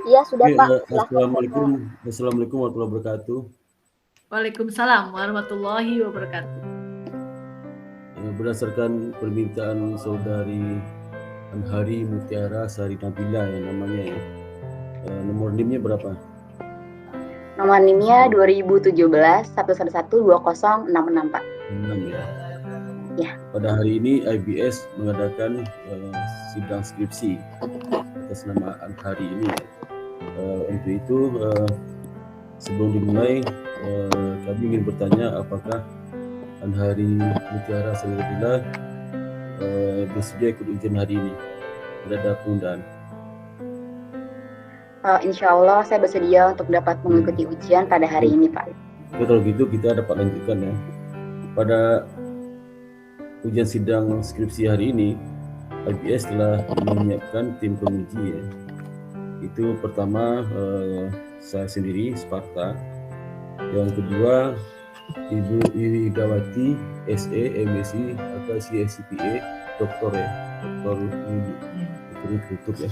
Iya, sudah Oke, Pak. Silahkan foto. Assalamualaikum warahmatullahi wabarakatuh. Waalaikumsalam warahmatullahi wabarakatuh. Berdasarkan permintaan saudari Anhari Mutiara Sari Nabila yang namanya ya. Nomor NIM-nya berapa? Nomor NIM-nya 2017 1112066 Pak. 6 ya. Ya. Pada hari ini IBS mengadakan sidang skripsi atas nama Anhari ini ya. Untuk itu sebelum dimulai kami ingin bertanya apakah Anhari Mutiara Sari Nabila bersedia ikut ujian hari ini. Ada penundaan. Insya Allah saya bersedia untuk dapat mengikuti ujian pada hari ini Pak. Kalau gitu kita dapat lanjutkan ya. Pada ujian sidang skripsi hari ini, IBS telah menyiapkan tim penguji ya. Itu pertama saya sendiri, Sparta. Yang kedua, Ibu Iwidawati, SE, MSI, atau CSCPA, doktor ya, doktor tutup ya,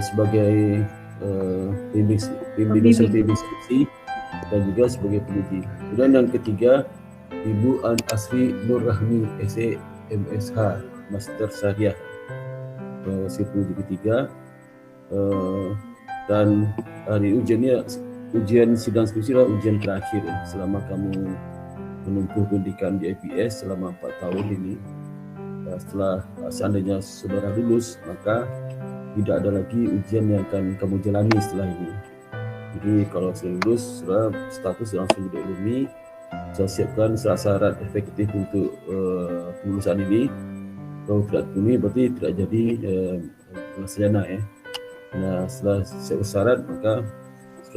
sebagai pembimbing skripsi dan juga sebagai penguji. Kemudian yang ketiga, Ibu Asri Nur Rahmi, SE, MSH, Master Syariah, si penguji ketiga. Dan hari ujian sidang skripsi adalah ujian terakhir ya, selama kamu menempuh pendidikan di IPS selama 4 tahun ini. Setelah seandainya saudara lulus, maka tidak ada lagi ujian yang akan kamu jalani setelah ini. Jadi kalau sudah lulus, saudara status langsung diilumi. Saya siapkan syarat efektif untuk kelulusan ini. Kalau tidak dipenuhi berarti tidak jadi sarjana ya. Nah, setelah siap syarat maka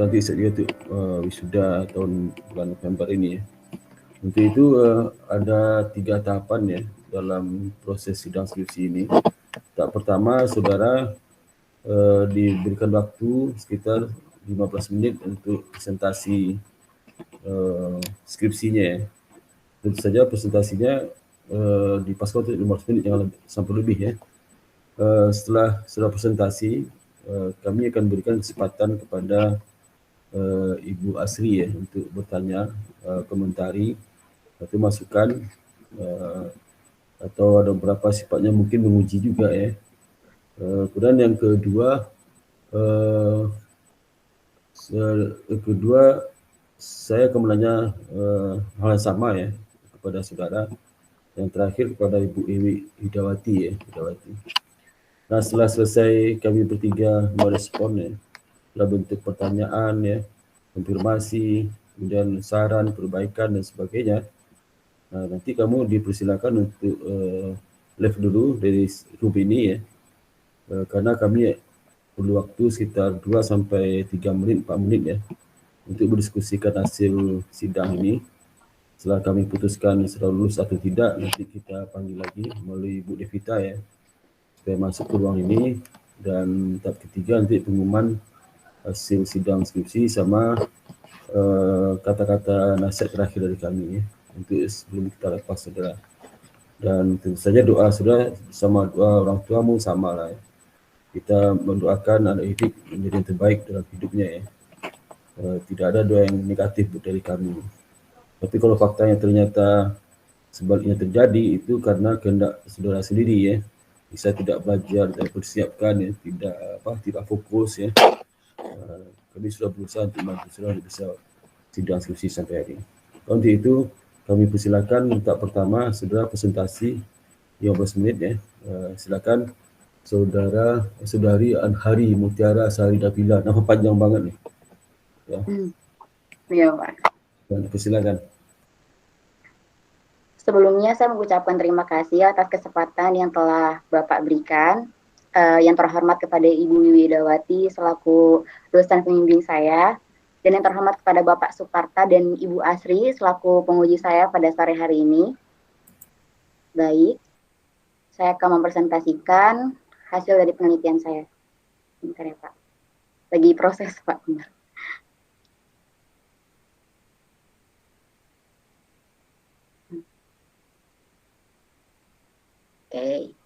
nanti saya untuk wisuda tahun bulan November ini ya. Untuk itu ada 3 tahapan ya dalam proses sidang skripsi ini. Tahap pertama, saudara diberikan waktu sekitar 15 menit untuk presentasi skripsinya ya. Tentu saja presentasinya dipaskan untuk 15 menit, jangan sampai lebih ya. Setelah presentasi, kami akan berikan kesempatan kepada Ibu Asri ya untuk bertanya, komentari atau masukan, atau ada beberapa sifatnya mungkin menguji juga ya. Kemudian yang kedua, saya akan menanya hal yang sama ya kepada saudara. Yang terakhir kepada Ibu Iwidawati ya, Iwidawati. Nah, setelah selesai kami bertiga merespon ya, dalam bentuk pertanyaan ya, konfirmasi, kemudian saran, perbaikan dan sebagainya. Nah, nanti kamu dipersilakan untuk live dulu dari room ini ya, karena kami perlu waktu sekitar 2 sampai 3 menit, 4 menit ya, untuk berdiskusikan hasil sidang ini. Setelah kami putuskan sudah lulus atau tidak, nanti kita panggil lagi melalui Bu Devita ya, supaya masuk ke ruang ini. Dan tahap ketiga nanti pengumuman hasil sidang skripsi sama kata-kata nasihat terakhir dari kami ya, untuk sebelum kita lepas saudara. Dan tentu saja doa saudara sama doa orang tuamu sama lah ya. Kita mendoakan anak didik menjadi yang terbaik dalam hidupnya ya. Tidak ada doa yang negatif dari kami. Tapi kalau faktanya ternyata sebaliknya terjadi, itu karena kehendak saudara sendiri ya. Bisa tidak belajar, tidak persiapkan ya, tidak fokus ya. Kami sudah berusaha untuk membantu saudara bisa sidang skripsi sampai hari ini. Untuk itu kami persilakan tahap pertama saudara presentasi 15 menit ya. Silakan saudari Anhari Mutiara Sari Nabila, nama panjang banget nih. Ya. Iya Pak. Dan persilakan. Sebelumnya saya mengucapkan terima kasih atas kesempatan yang telah Bapak berikan. Yang terhormat kepada Ibu Iwidawati selaku dosen pembimbing saya, dan yang terhormat kepada Bapak Suparta dan Ibu Asri selaku penguji saya pada sore hari ini. Baik, saya akan mempresentasikan hasil dari penelitian saya. Bentar ya Pak. Lagi proses Pak. Bentar. Oke.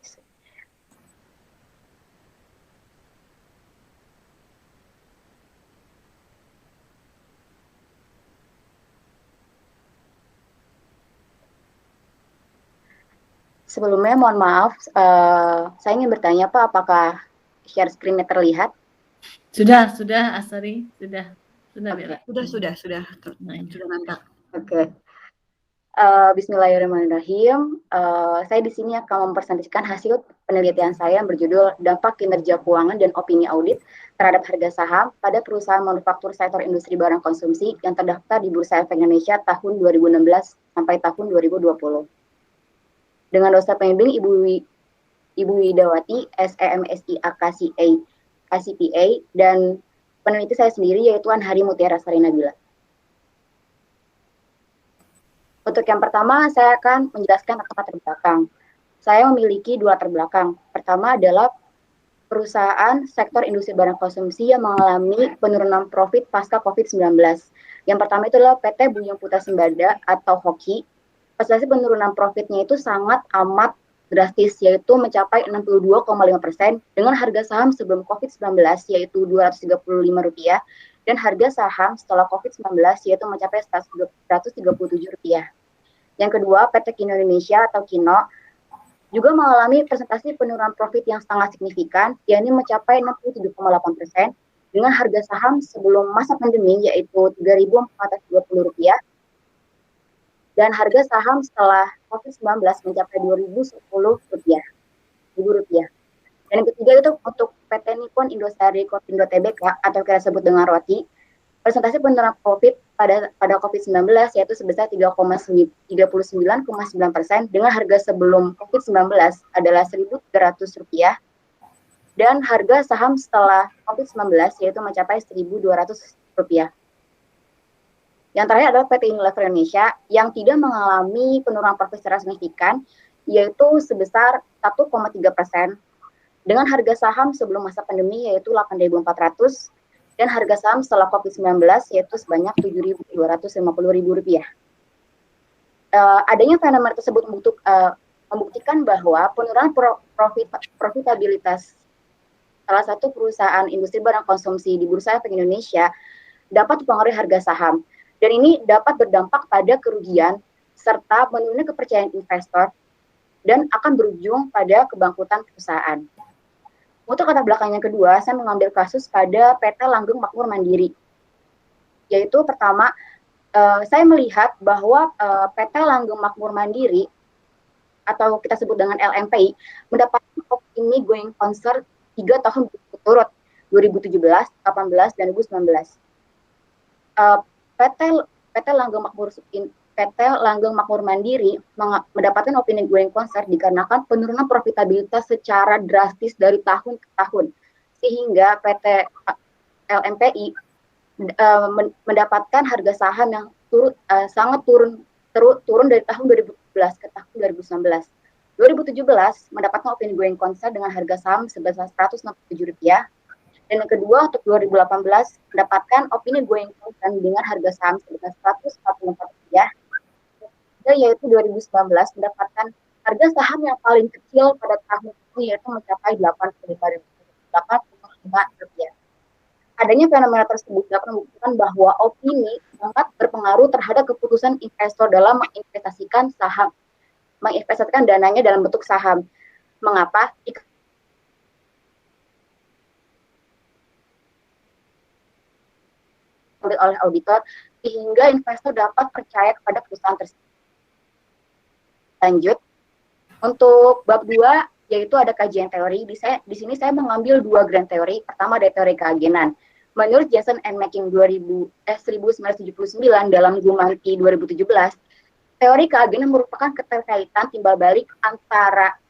Sebelumnya mohon maaf, saya ingin bertanya Pak, apakah share screen-nya terlihat? Sudah, Asari, sudah Oke. Bella. Sudah mantap. Oke. Bismillahirrahmanirrahim. Saya di sini akan mempresentasikan hasil penelitian saya yang berjudul Dampak Kinerja Keuangan dan Opini Audit terhadap harga saham pada perusahaan manufaktur sektor industri barang konsumsi yang terdaftar di Bursa Efek Indonesia tahun 2016 sampai tahun 2020. Dengan dosen pembimbing Ibu Widawati, SEMSI AKCPA, dan peneliti saya sendiri yaitu Anhari Mutiara Sari Nabila. Untuk yang pertama, saya akan menjelaskan latar belakang. Saya memiliki dua latar belakang. Pertama adalah perusahaan sektor industri barang konsumsi yang mengalami penurunan profit pasca COVID-19. Yang pertama itu adalah PT Buyung Putra Sembada atau HOKI. Persentase penurunan profitnya itu sangat amat drastis, yaitu mencapai 62,5% dengan harga saham sebelum COVID-19 yaitu Rp235 dan harga saham setelah COVID-19 yaitu mencapai Rp137. Yang kedua, PT Kino Indonesia atau Kino juga mengalami presentasi penurunan profit yang sangat signifikan, yakni mencapai 67,8% dengan harga saham sebelum masa pandemi yaitu Rp3.420 dan harga saham setelah COVID-19 mencapai Rp2.010. Dan yang ketiga itu untuk PT Nippon Indosari Kopindo Tbk atau kita sebut dengan ROTI, presentasi penurunan profit pada COVID-19 yaitu sebesar 39,9% dengan harga sebelum COVID-19 adalah Rp1.300 dan harga saham setelah COVID-19 yaitu mencapai Rp1.200. Yang terakhir adalah PT Unilever Indonesia yang tidak mengalami penurunan profit secara signifikan, yaitu sebesar 1,3% dengan harga saham sebelum masa pandemi yaitu Rp8.400 dan harga saham setelah COVID-19 yaitu sebanyak Rp7.250. Adanya fenomena tersebut membuktikan bahwa penurunan profitabilitas salah satu perusahaan industri barang konsumsi di Bursa Efek Indonesia dapat mempengaruhi harga saham. Dan ini dapat berdampak pada kerugian serta menurunnya kepercayaan investor dan akan berujung pada kebangkrutan perusahaan. Untuk latar belakang yang kedua, saya mengambil kasus pada PT Langgeng Makmur Mandiri. Yaitu pertama, saya melihat bahwa PT Langgeng Makmur Mandiri atau kita sebut dengan LMPI mendapatkan opini going concern 3 tahun berturut 2017, 2018, dan 2019. PT Langgeng Makmur Mandiri mendapatkan opini going concern dikarenakan penurunan profitabilitas secara drastis dari tahun ke tahun, sehingga PT LMPI mendapatkan harga saham yang sangat turun dari tahun 2017 ke tahun 2019. 2017 mendapatkan opini going concern dengan harga saham sebesar Rp167. Dan yang kedua untuk 2018 mendapatkan opini going concern dengan harga saham sebesar Rp144. Yaitu 2019 mendapatkan harga saham yang paling kecil pada tahun ini yaitu mencapai Rp85. Adanya fenomena tersebut dapat membuktikan bahwa opini sangat berpengaruh terhadap keputusan investor dalam menginvestasikan dananya dalam bentuk saham. Mengapa? Oleh auditor sehingga investor dapat percaya kepada perusahaan tersebut. Lanjut, untuk bab 2 yaitu ada kajian teori. Di sini saya mengambil 2 grand teori. Pertama ada teori keagenan. Menurut Jason and Macking 1979 dalam Gumanti 2017, teori keagenan merupakan keterkaitan timbal balik antara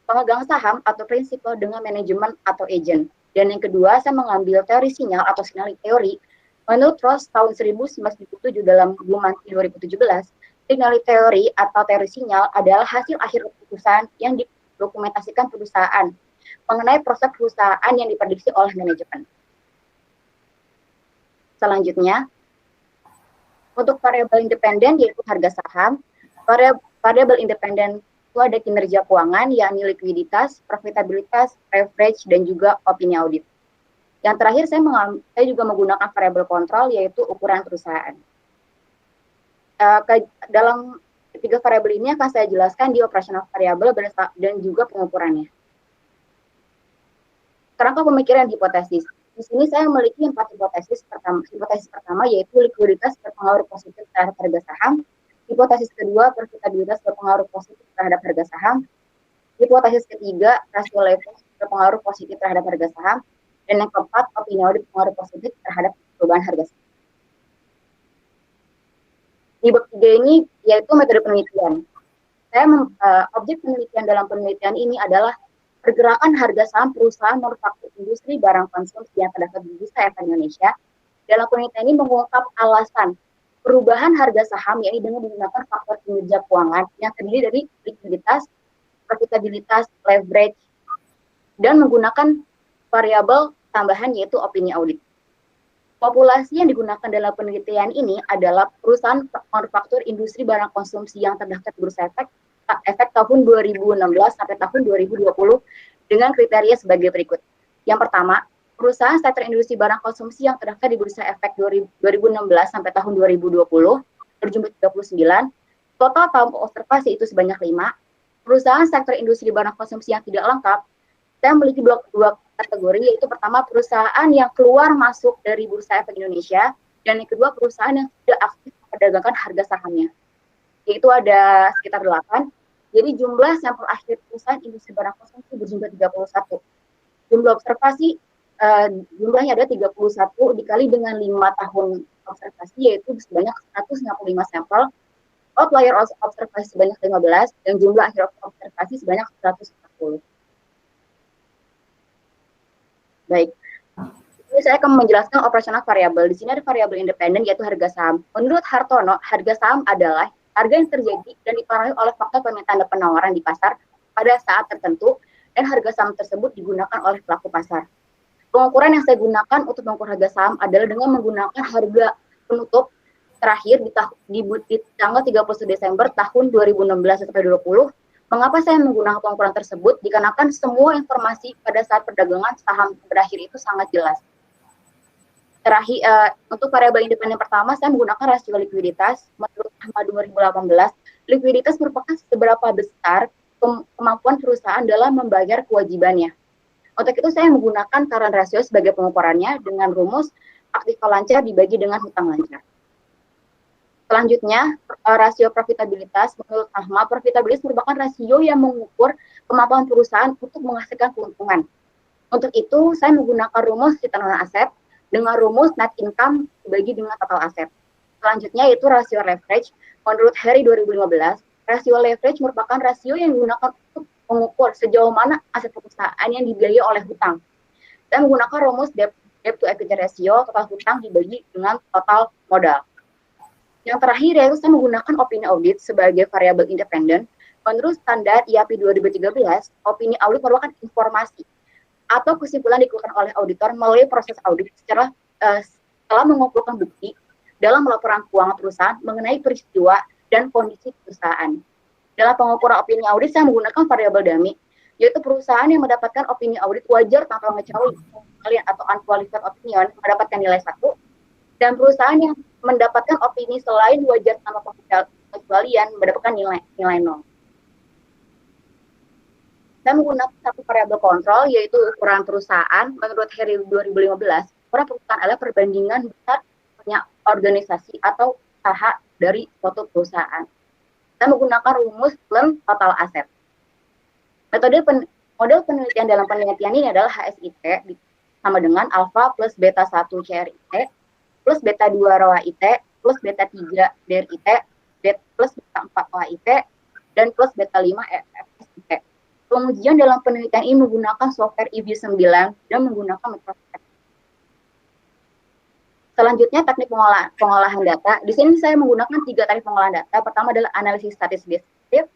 pemegang saham atau prinsipal dengan manajemen atau agent. Dan yang kedua, saya mengambil teori sinyal atau signal teori. Menurut Ross tahun 1977 dalam Gumanti 2017, signal teori atau teori sinyal adalah hasil akhir keputusan yang didokumentasikan perusahaan mengenai proses perusahaan yang diprediksi oleh manajemen. Selanjutnya, untuk variabel independen yaitu harga saham, variabel independen itu ada kinerja keuangan, yakni likuiditas, profitabilitas, leverage, dan juga opini audit. Yang terakhir, saya juga menggunakan variabel kontrol, yaitu ukuran perusahaan. Ketiga variabel ini akan saya jelaskan di operasional variabel dan juga pengukurannya. Kerangka pemikiran hipotesis. Di sini saya memiliki 4 hipotesis. Hipotesis pertama yaitu likuiditas berpengaruh positif terhadap harga saham. Hipotesis kedua, profitabilitas berpengaruh positif terhadap harga saham. Hipotesis ketiga, rasio leverage berpengaruh positif terhadap harga saham. Dan yang keempat, opini audit berpengaruh positif terhadap perubahan harga saham. Di bab 3 ini yaitu metode penelitian. Objek penelitian dalam penelitian ini adalah pergerakan harga saham perusahaan manufaktur industri barang konsumsi yang terdaftar di Bursa Efek Indonesia. Dalam penelitian ini mengungkap alasan perubahan harga saham yaitu dengan menggunakan faktor kinerja keuangan yang terdiri dari likuiditas, profitabilitas, leverage, dan menggunakan variabel tambahan yaitu opini audit. Populasi yang digunakan dalam penelitian ini adalah perusahaan manufaktur industri barang konsumsi yang terdaftar di Bursa Efek tahun 2016 sampai tahun 2020 dengan kriteria sebagai berikut. Yang pertama, perusahaan sektor industri barang konsumsi yang terdaftar di Bursa Efek 2016 sampai tahun 2020 berjumlah 39, total tahun observasi itu sebanyak 5. Perusahaan sektor industri barang konsumsi yang tidak lengkap, saya memiliki dua kategori, yaitu pertama perusahaan yang keluar masuk dari Bursa Efek Indonesia, dan yang kedua perusahaan yang tidak aktif memperdagangkan harga sahamnya, yaitu ada sekitar 8. Jadi jumlah sampel akhir perusahaan industri barang konsumsi berjumlah 31. Jumlah observasi jumlahnya ada 31 dikali dengan 5 tahun observasi, yaitu sebanyak 155 sampel. Outlier observasi sebanyak 15 dan jumlah akhir observasi sebanyak 140. Baik. Ini saya akan menjelaskan operasional variabel. Di sini ada variabel independen yaitu harga saham. Menurut Hartono, harga saham adalah harga yang terjadi dan dipengaruhi oleh faktor permintaan dan penawaran di pasar pada saat tertentu, dan harga saham tersebut digunakan oleh pelaku pasar. Pengukuran yang saya gunakan untuk mengukur harga saham adalah dengan menggunakan harga penutup terakhir di tanggal 31 Desember tahun 2016 sampai 2020. Mengapa saya menggunakan pengukuran tersebut? Dikarenakan semua informasi pada saat perdagangan saham berakhir itu sangat jelas. Terakhir, untuk variabel independen pertama, saya menggunakan rasio likuiditas. Menurut Ahmad 2018, likuiditas merupakan seberapa besar kemampuan perusahaan dalam membayar kewajibannya. Untuk itu, saya menggunakan current ratio sebagai pengukurannya dengan rumus aktiva lancar dibagi dengan hutang lancar. Selanjutnya, rasio profitabilitas. Menurut Ahmad, profitabilitas merupakan rasio yang mengukur kemampuan perusahaan untuk menghasilkan keuntungan. Untuk itu, saya menggunakan rumus return on asset dengan rumus net income dibagi dengan total aset. Selanjutnya yaitu rasio leverage. Menurut Harry 2015, rasio leverage merupakan rasio yang digunakan untuk mengukur sejauh mana aset perusahaan yang dibiayai oleh hutang. Saya menggunakan rumus debt to equity ratio, total hutang dibagi dengan total modal. Yang terakhir yaitu saya menggunakan opini audit sebagai variabel independen. Menurut standar IAPI 2013, opini audit merupakan informasi atau kesimpulan dikeluarkan oleh auditor melalui proses audit setelah mengumpulkan bukti dalam laporan keuangan perusahaan mengenai peristiwa dan kondisi perusahaan. Dalam pengukuran opini audit, saya menggunakan variabel dummy, yaitu perusahaan yang mendapatkan opini audit wajar tanpa mengetahui atau unqualified opinion mendapatkan nilai 1, dan perusahaan yang mendapatkan opini selain wajar tanpa pengecualian mendapatkan nilai 0. Saya menggunakan satu variabel kontrol, yaitu ukuran perusahaan. Menurut Harry 2015, ukuran perusahaan adalah perbandingan besar organisasi atau usaha dari suatu perusahaan. Saya menggunakan rumus lem total aset. Model penelitian dalam penelitian ini adalah HSIT sama dengan alfa plus beta 1 CRIT plus beta 2 ROAIT plus beta 3 DRIT plus beta 4 OAIT dan plus beta 5 FSIT. Pengujian dalam penelitian ini menggunakan software EV9 dan menggunakan metode. Selanjutnya teknik pengolahan data. Di sini saya menggunakan 3 teknik pengolahan data. Pertama adalah analisis statistik deskriptif.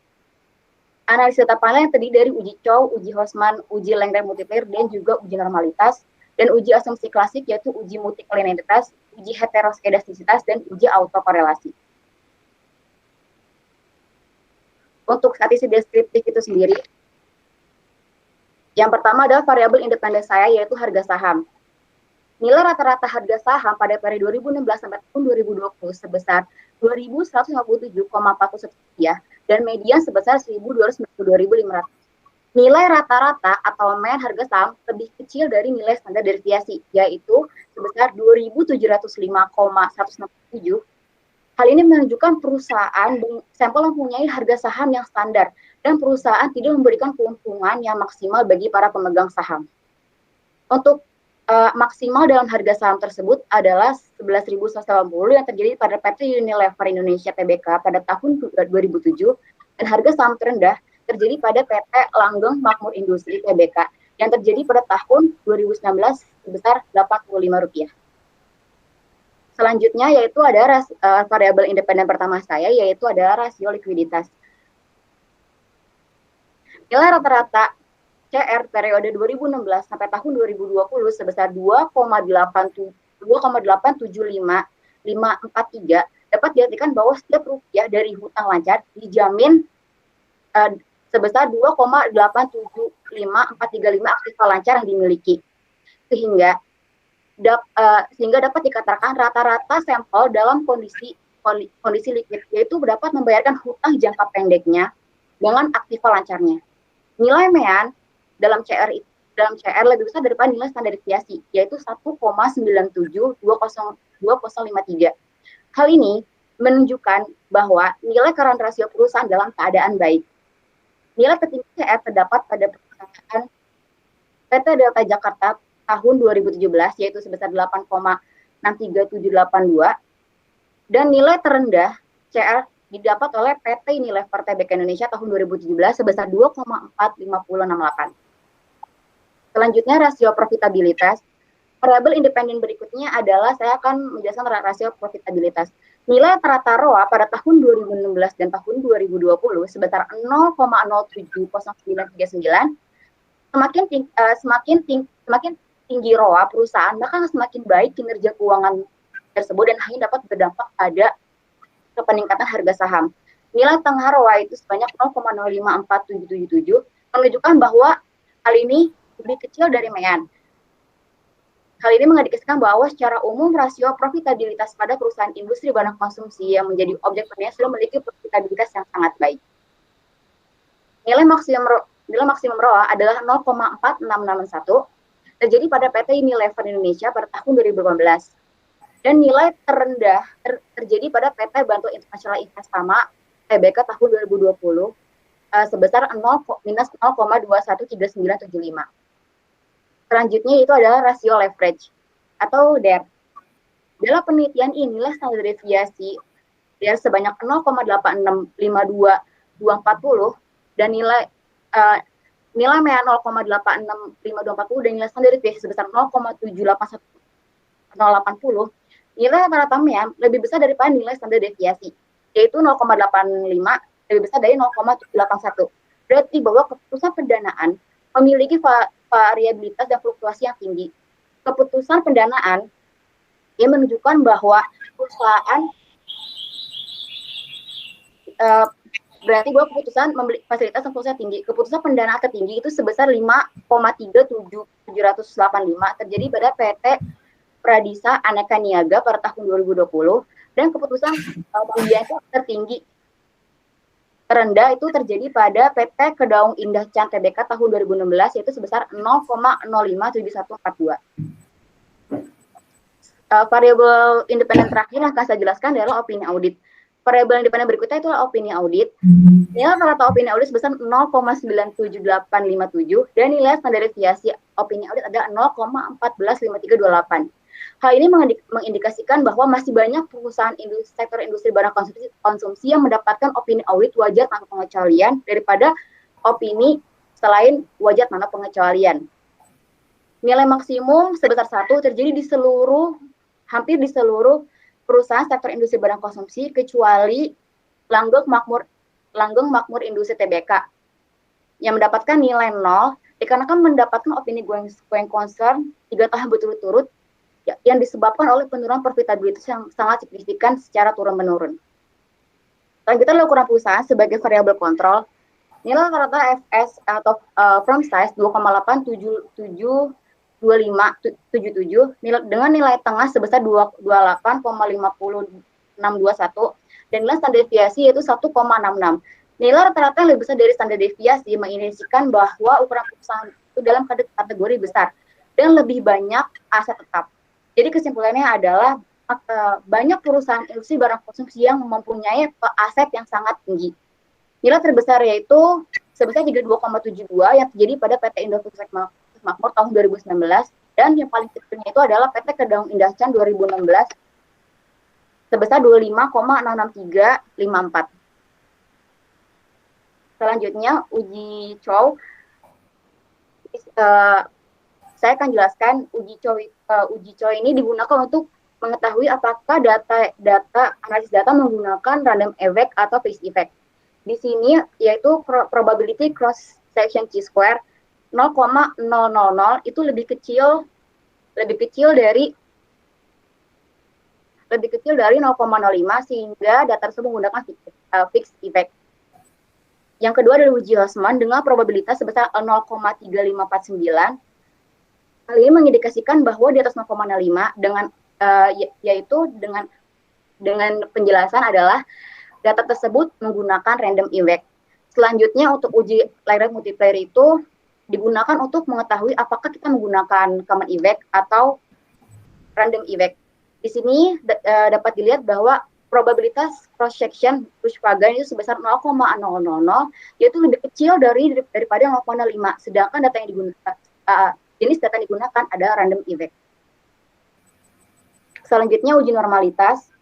Analisis data panel yang terdiri dari uji Chow, uji Hosman, uji Langren multiplier, dan juga uji normalitas. Dan uji asumsi klasik yaitu uji multiklinearitas, uji heteroskedastisitas, dan uji autokorelasi. Untuk statistik deskriptif itu sendiri, yang pertama adalah variabel independen saya yaitu harga saham. Nilai rata-rata harga saham pada periode 2016 sampai tahun 2020 sebesar Rp2.157,41 dan median sebesar Rp1.292.500. Nilai rata-rata atau main harga saham lebih kecil dari nilai standar deviasi, yaitu sebesar 2.705,167. Hal ini menunjukkan perusahaan sampel mempunyai harga saham yang standar dan perusahaan tidak memberikan keuntungan yang maksimal bagi para pemegang saham. Untuk maksimal dalam harga saham tersebut adalah 11.180 yang terjadi pada PT Unilever Indonesia Tbk pada tahun 2007 dan harga saham terendah terjadi pada PT Langgeng Makmur Industri Tbk yang terjadi pada tahun 2019 sebesar Rp85. Selanjutnya yaitu ada variabel independen pertama saya, yaitu adalah rasio likuiditas. Nilai rata-rata CR periode 2016 sampai tahun 2020 sebesar 2,875543 dapat diartikan bahwa setiap rupiah dari hutang lancar dijamin sebesar 2,875435 aktiva lancar yang dimiliki. Sehingga dapat dikatakan rata-rata sampel dalam kondisi liquid, yaitu dapat membayarkan hutang jangka pendeknya dengan aktiva lancarnya. Nilai MEAN dalam CR lebih besar daripada nilai standar deviasi, yaitu 1,972053. Hal ini menunjukkan bahwa nilai current ratio perusahaan dalam keadaan baik. Nilai tertinggi CR terdapat pada perusahaan PT Delta Jakarta tahun 2017, yaitu sebesar 8,63782, dan nilai terendah CR didapat oleh PT Unilever Tbk Indonesia tahun 2017 sebesar 2,4568. Selanjutnya rasio profitabilitas. Variabel independen berikutnya adalah saya akan menjelaskan rasio profitabilitas. Nilai rata ROA pada tahun 2016 dan tahun 2020 sebesar 0,070939. Semakin tinggi ROA perusahaan, maka semakin baik kinerja keuangan tersebut dan hanya dapat berdampak pada peningkatan harga saham. Nilai tengah ROA itu sebanyak 0,054777 menunjukkan bahwa hal ini lebih kecil dari MEAN. Hal ini mengindikasikan bahwa secara umum rasio profitabilitas pada perusahaan industri barang konsumsi yang menjadi objek penilaian sudah memiliki profitabilitas yang sangat baik. Nilai maksimum ROA adalah 0,4661 terjadi pada PT Unilever Indonesia pada tahun 2018. Dan nilai terendah terjadi pada PT Bantu Internasional Investama Tbk tahun 2020 sebesar -0,213975. Selanjutnya itu adalah rasio leverage atau DER. Dalam penelitian ini, nilai standar deviasi DER sebanyak 0,865240 dan nilai MEAN 0,865240 dan nilai standar deviasi sebesar 0,781080. Nilai rata-rata MEAN lebih besar daripada nilai standar deviasi, yaitu 0,85 lebih besar dari 0,781. Berarti bahwa keputusan pendanaan memiliki variabilitas dan fluktuasi yang tinggi. Keputusan pendanaan yang menunjukkan bahwa perusahaan berarti bahwa keputusan membeli fasilitas yang fluktuasinya tinggi. Keputusan pendanaan tertinggi itu sebesar 5,37785 terjadi pada PT Pradisa Aneka Niaga pada tahun 2020 dan keputusan pembelian tertinggi terendah itu terjadi pada PT Kedaung Indah Can Tbk tahun 2016 yaitu sebesar 0,057142. Variabel independen terakhir yang akan saya jelaskan adalah opini audit. Variabel independen berikutnya itu opini audit. Nilai rata opini audit sebesar 0,97857 dan nilai standar deviasi opini audit adalah 0,145328. Hal ini mengindikasikan bahwa masih banyak perusahaan sektor industri barang konsumsi yang mendapatkan opini audit wajar tanpa pengecualian daripada opini selain wajar tanpa pengecualian. Nilai maksimum sebesar 1 terjadi di hampir di seluruh perusahaan sektor industri barang konsumsi kecuali Langgeng Makmur Industri Tbk yang mendapatkan nilai 0 dikarenakan mendapatkan opini going concern 3 tahun berturut-turut yang disebabkan oleh penurunan profitabilitas yang sangat signifikan secara turun-menurun. Selanjutnya ukuran perusahaan sebagai variabel kontrol. Nilai rata FS atau firm size 2,8772577 dengan nilai tengah sebesar 28,56 0,621 dan nilai standar deviasi yaitu 1,66. Nilai rata-rata yang lebih besar dari standar deviasi mengindikasikan bahwa ukuran perusahaan itu dalam kategori besar dan lebih banyak aset tetap. Jadi kesimpulannya adalah banyak perusahaan industri barang konsumsi yang mempunyai aset yang sangat tinggi. Nilai terbesar yaitu sebesar 32,72 yang terjadi pada PT Indofood Makmur tahun 2019 dan yang paling kecilnya itu adalah PT Kedaung Indahcan 2016 sebesar 25,66354. Selanjutnya uji Chow. Saya akan jelaskan uji Chow ini digunakan untuk mengetahui apakah data analisis data menggunakan random effect atau phase effect. Di sini yaitu probability cross section chi-square 0,000 itu lebih kecil dari 0,05 sehingga data tersebut menggunakan fixed effect. Yang kedua adalah uji Hosman dengan probabilitas sebesar 0,3549. Hal ini mengindikasikan bahwa di atas 0,05 dengan yaitu dengan penjelasan adalah data tersebut menggunakan random effect. Selanjutnya untuk uji Lagrange multiplier itu digunakan untuk mengetahui apakah kita menggunakan common effect atau random effect. Di sini dapat dilihat bahwa probabilitas cross section Rushfagan itu sebesar 0,000 yaitu lebih kecil daripada 0,5, sedangkan data yang digunakan jenis data yang digunakan adalah random effect. Selanjutnya uji normalitas.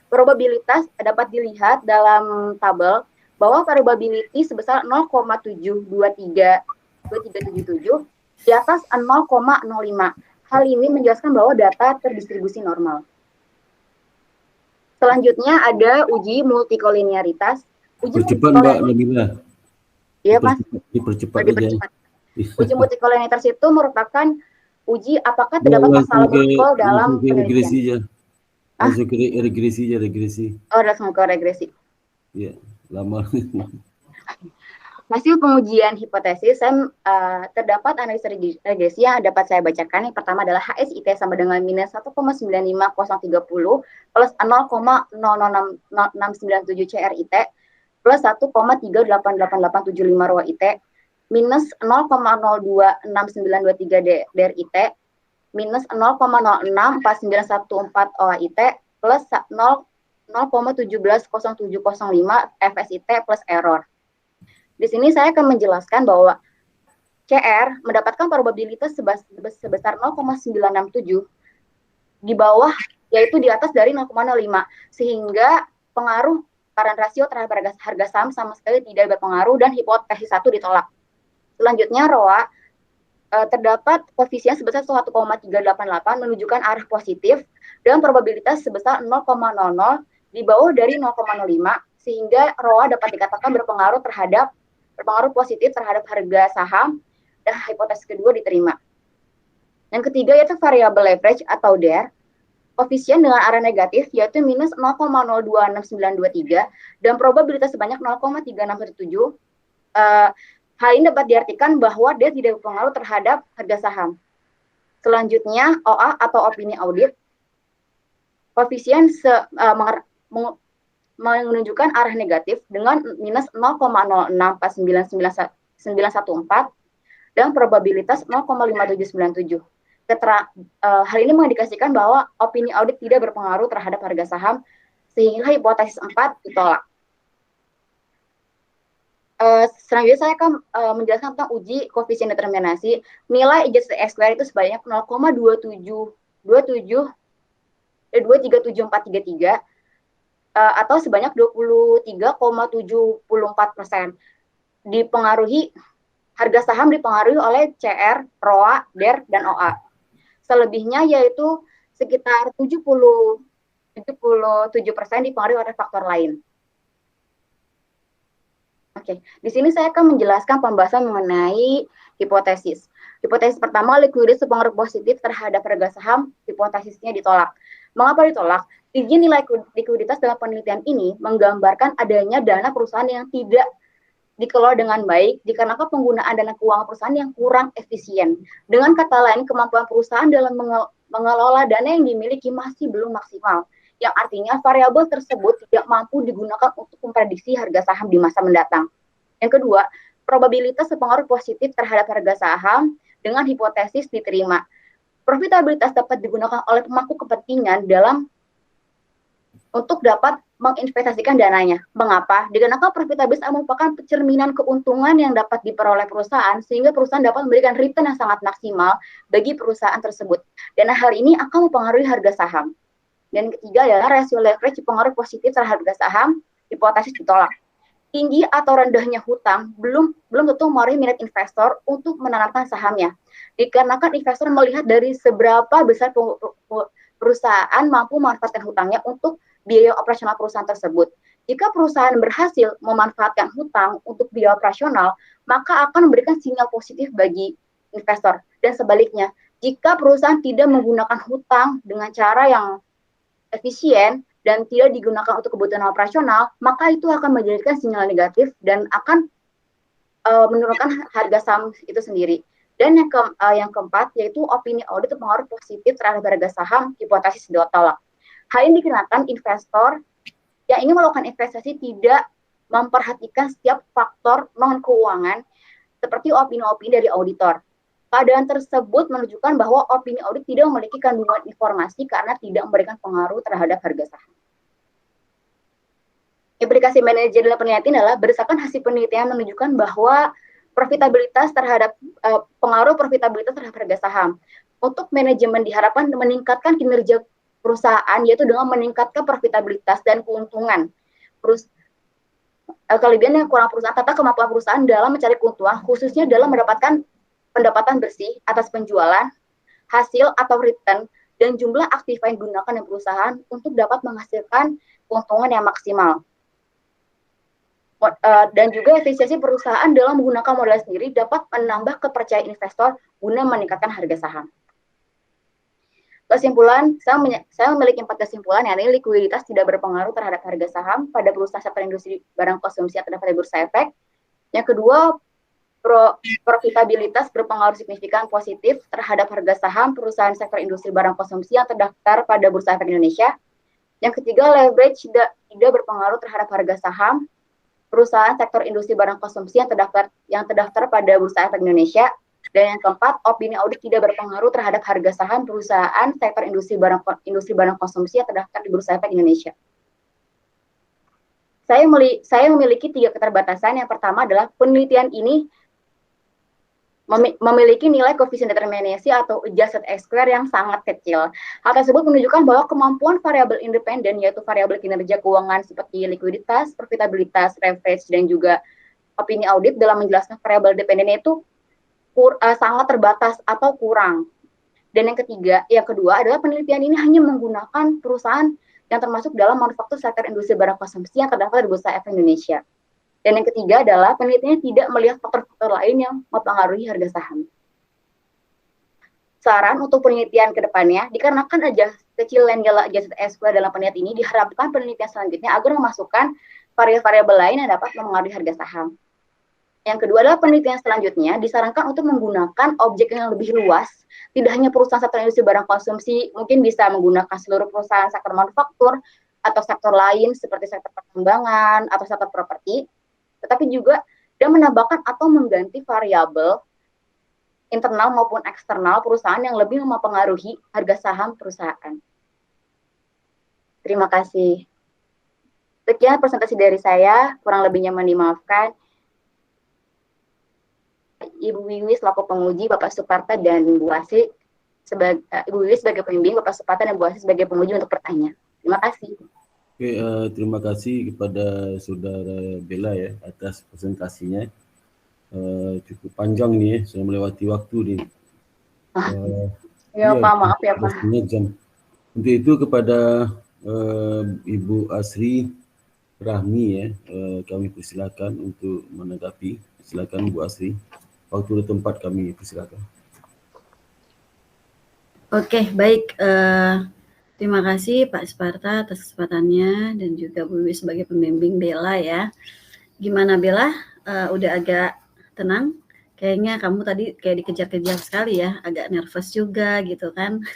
Probabilitas dapat dilihat dalam tabel bahwa probability sebesar 0,72377 di atas 0,05. Hal ini menjelaskan bahwa data terdistribusi normal. Selanjutnya ada uji multikolinearitas. Percepat Mbak Nabila. Iya Mas. Dipercepat aja. Uji multikolinearitas itu merupakan uji apakah terdapat masalah ukur dalam penelitian. Langsung ke regresi. Oh, langsung ke regresi. Iya, lama. Hasil pengujian hipotesis, terdapat analisa regresi yang dapat saya bacakan. Yang pertama adalah HSIT sama dengan minus 1,95030 plus 0,006697 CRIT plus 1,3887875 ROIT minus 0,026923 DRIT minus 0,064914 OAIT plus 0,170705 FSIT plus error. Di sini saya akan menjelaskan bahwa CR mendapatkan probabilitas sebesar 0,967 di bawah, yaitu di atas dari 0,05, sehingga pengaruh current ratio terhadap harga saham sama sekali tidak berpengaruh dan hipotesis 1 ditolak. Selanjutnya ROA terdapat koefisien sebesar 1,388 menunjukkan arah positif dan probabilitas sebesar 0,00 di bawah dari 0,05 sehingga ROA dapat dikatakan berpengaruh positif terhadap harga saham dan hipotesis kedua diterima. Yang ketiga yaitu variable leverage atau DER, koefisien dengan arah negatif yaitu minus 0,026923 dan probabilitas sebanyak 0,3617. Hal ini dapat diartikan bahwa dia tidak berpengaruh terhadap harga saham. Selanjutnya, OA atau opini audit. Koefisien menunjukkan arah negatif dengan minus 0,06499914 dan probabilitas 0,5797. Hal ini mengindikasikan bahwa opini audit tidak berpengaruh terhadap harga saham sehingga hipotesis 4 ditolak. Selanjutnya saya akan menjelaskan tentang uji koefisien determinasi. Nilai adjusted X-square itu sebanyak 0,23743 atau sebanyak 23,74%. Harga saham dipengaruhi oleh CR, ROA, DER, dan OA. Selebihnya yaitu sekitar 77% dipengaruhi oleh faktor lain. Oke, di sini saya akan menjelaskan pembahasan mengenai hipotesis. Hipotesis pertama, likuiditas berpengaruh positif terhadap harga saham, hipotesisnya ditolak. Mengapa ditolak? Tinggi nilai likuiditas dalam penelitian ini menggambarkan adanya dana perusahaan yang tidak dikelola dengan baik dikarenakan penggunaan dana keuangan perusahaan yang kurang efisien. Dengan kata lain, kemampuan perusahaan dalam mengelola dana yang dimiliki masih belum maksimal. yang artinya variabel tersebut tidak mampu digunakan untuk memprediksi harga saham di masa mendatang. Yang kedua, probabilitas berpengaruh positif terhadap harga saham dengan hipotesis diterima. Profitabilitas dapat digunakan oleh pemangku kepentingan untuk dapat menginvestasikan dananya. Mengapa? Dikarenakan profitabilitas merupakan cerminan keuntungan yang dapat diperoleh perusahaan, sehingga perusahaan dapat memberikan return yang sangat maksimal bagi perusahaan tersebut. Dan hal ini akan mempengaruhi harga saham. Dan ketiga adalah rasio leverage pengaruh positif terhadap harga saham, hipotesis ditolak. Tinggi atau rendahnya hutang belum tentu mempengaruhi minat investor untuk menanamkan sahamnya. Dikarenakan investor melihat dari seberapa besar perusahaan mampu memanfaatkan hutangnya untuk biaya operasional perusahaan tersebut. Jika perusahaan berhasil memanfaatkan hutang untuk biaya operasional, maka akan memberikan sinyal positif bagi investor. Dan sebaliknya, jika perusahaan tidak menggunakan hutang dengan cara yang efisien dan tidak digunakan untuk kebutuhan operasional, maka itu akan menjadikan sinyal negatif dan akan menurunkan harga saham itu sendiri. Dan yang keempat yaitu opini audit berpengaruh positif terhadap harga saham, hipotesis ditolak. Hal ini dikarenakan investor yang ingin melakukan investasi tidak memperhatikan setiap faktor non-keuangan seperti opini-opini dari auditor. Keadaan tersebut menunjukkan bahwa opini audit tidak memiliki kandungan informasi karena tidak memberikan pengaruh terhadap harga saham. Implikasi manajer dalam penelitian adalah berdasarkan hasil penelitian menunjukkan bahwa pengaruh profitabilitas terhadap harga saham. Untuk manajemen diharapkan meningkatkan kinerja perusahaan yaitu dengan meningkatkan profitabilitas dan keuntungan. Kelebihan yang kurang perusahaan tata kemampuan perusahaan dalam mencari keuntungan khususnya dalam mendapatkan pendapatan bersih atas penjualan, hasil atau return, dan jumlah aktiva yang digunakan di perusahaan untuk dapat menghasilkan keuntungan yang maksimal. Dan juga efisiensi perusahaan dalam menggunakan modal sendiri dapat menambah kepercayaan investor guna meningkatkan harga saham. Kesimpulan, saya memiliki 4 kesimpulan, yakni likuiditas tidak berpengaruh terhadap harga saham pada perusahaan sektor industri barang konsumsi yang terdaftar di Bursa Efek. Yang kedua, profitabilitas berpengaruh signifikan positif terhadap harga saham perusahaan sektor industri barang konsumsi yang terdaftar pada Bursa Efek Indonesia. Yang ketiga, leverage tidak berpengaruh terhadap harga saham perusahaan sektor industri barang konsumsi yang terdaftar pada Bursa Efek Indonesia. Dan yang keempat, opini audit tidak berpengaruh terhadap harga saham perusahaan sektor industri barang konsumsi yang terdaftar di Bursa Efek Indonesia. Saya memiliki 3 keterbatasan. Yang pertama adalah penelitian ini memiliki nilai koefisien determinasi atau adjusted X-square yang sangat kecil. Hal tersebut menunjukkan bahwa kemampuan variabel independen, yaitu variabel kinerja keuangan seperti likuiditas, profitabilitas, leverage, dan juga opini audit dalam menjelaskan variabel dependen itu sangat terbatas atau kurang. Dan yang kedua adalah penelitian ini hanya menggunakan perusahaan yang termasuk dalam manufaktur sektor industri barang konsumsi yang terdaftar di Bursa Efek Indonesia. Dan yang ketiga adalah penelitiannya tidak melihat faktor-faktor lain yang mempengaruhi harga saham. Saran untuk penelitian ke depannya, dikarenakan kecil Lengel adjusted X-square dalam penelitian ini, diharapkan penelitian selanjutnya agar memasukkan variabel lain yang dapat mempengaruhi harga saham. Yang kedua adalah penelitian selanjutnya disarankan untuk menggunakan objek yang lebih luas, tidak hanya perusahaan sektor industri barang konsumsi, mungkin bisa menggunakan seluruh perusahaan sektor manufaktur atau sektor lain seperti sektor pertambangan atau sektor properti, tetapi juga dan menambahkan atau mengganti variabel internal maupun eksternal perusahaan yang lebih mempengaruhi harga saham perusahaan. Terima kasih. Sekian presentasi dari saya, kurang lebihnya mohon dimaafkan. Ibu Wiwi selaku penguji, Bapak Suparta dan Bu Asri Ibu Wiwi sebagai pembimbing, Bapak Suparta dan Bu Asri sebagai penguji untuk bertanya. Terima kasih. Oke, terima kasih kepada Saudara Bella ya atas presentasinya. Cukup panjang nih ya, sudah melewati waktu nih. Ya Pak, maaf ya Pak. Jam. Untuk itu kepada Ibu Asri Rahmi ya, kami persilakan untuk menanggapi. Silakan Bu Asri. Waktu dan tempat kami persilakan. Oke, baik. Terima kasih Pak Suparta atas kesempatannya dan juga Bu Wiwi sebagai pembimbing Bella ya. Gimana Bella? Udah agak tenang? Kayaknya kamu tadi kayak dikejar-kejar sekali ya, agak nervous juga gitu kan?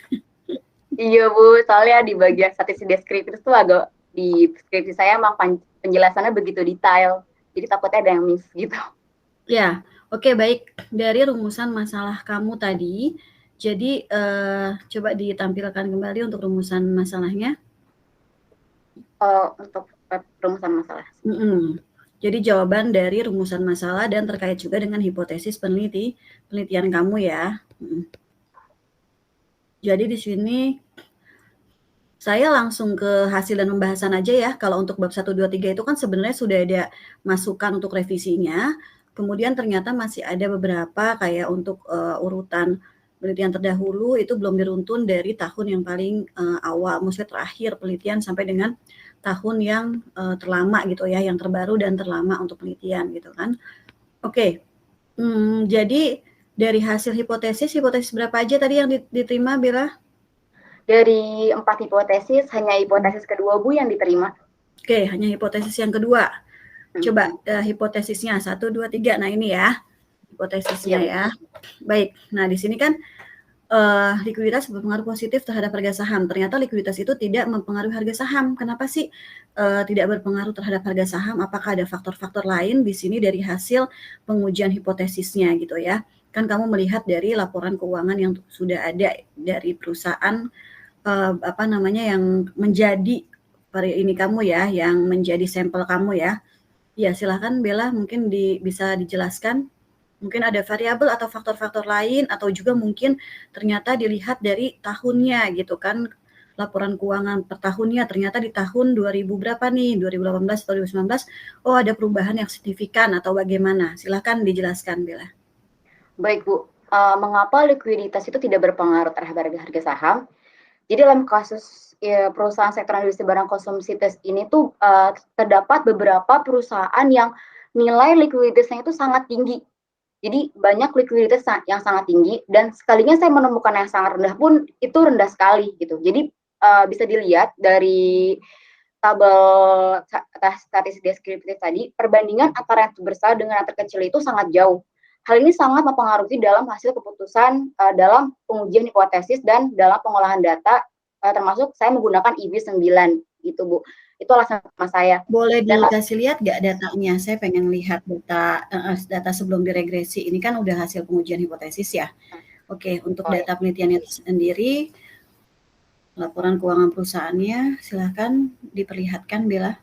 Iya Bu, soalnya di bagian statistik deskriptif itu agak di skripsi saya emang penjelasannya begitu detail, jadi takutnya ada yang miss gitu. Ya, oke baik. Dari rumusan masalah kamu tadi, jadi coba ditampilkan kembali untuk rumusan masalahnya. Untuk rumusan masalah. Jadi jawaban dari rumusan masalah dan terkait juga dengan hipotesis penelitian kamu ya. Jadi di sini saya langsung ke hasil dan pembahasan aja ya. Kalau untuk bab 1, 2, 3 itu kan sebenarnya sudah ada masukan untuk revisinya. Kemudian ternyata masih ada beberapa kayak untuk urutan penelitian terdahulu itu belum diruntun dari tahun yang paling awal, maksudnya terakhir penelitian sampai dengan tahun yang terlama gitu ya, yang terbaru dan terlama untuk penelitian gitu kan. Oke, jadi dari hasil hipotesis berapa aja tadi yang diterima Bella? Dari 4 hipotesis, hanya hipotesis kedua Bu yang diterima. Oke, hanya hipotesis yang kedua. Coba hipotesisnya 1, 2, 3. Nah ini ya hipotesisnya ya. Baik. Nah di sini kan likuiditas berpengaruh positif terhadap harga saham. Ternyata likuiditas itu tidak mempengaruhi harga saham. Kenapa sih tidak berpengaruh terhadap harga saham? Apakah ada faktor-faktor lain di sini dari hasil pengujian hipotesisnya gitu ya? Kan kamu melihat dari laporan keuangan yang sudah ada dari perusahaan yang menjadi ini kamu ya, yang menjadi sampel kamu ya. Ya silakan Bella, mungkin bisa dijelaskan. Mungkin ada variabel atau faktor-faktor lain atau juga mungkin ternyata dilihat dari tahunnya gitu kan, laporan keuangan per tahunnya ternyata di tahun 2000 berapa nih, 2018 atau 2019, oh ada perubahan yang signifikan atau bagaimana? Silakan dijelaskan Bella. Baik Bu, mengapa likuiditas itu tidak berpengaruh terhadap harga saham? Jadi dalam kasus perusahaan sektor industri barang konsumsi ini tuh terdapat beberapa perusahaan yang nilai likuiditasnya itu sangat tinggi. Jadi banyak likuiditas yang sangat tinggi dan sekalinya saya menemukan yang sangat rendah pun itu rendah sekali gitu. Jadi bisa dilihat dari tabel statistik deskriptif tadi, perbandingan antara yang terbesar dengan yang terkecil itu sangat jauh. Hal ini sangat mempengaruhi dalam hasil keputusan dalam pengujian hipotesis dan dalam pengolahan data, termasuk saya menggunakan IB 9 gitu Bu. Itu alasan pertama saya. Boleh dikasih lihat nggak datanya? Saya pengen lihat data sebelum diregresi. Ini kan udah hasil pengujian hipotesis ya. Oke, untuk data penelitiannya sendiri, laporan keuangan perusahaannya, silahkan diperlihatkan Bella.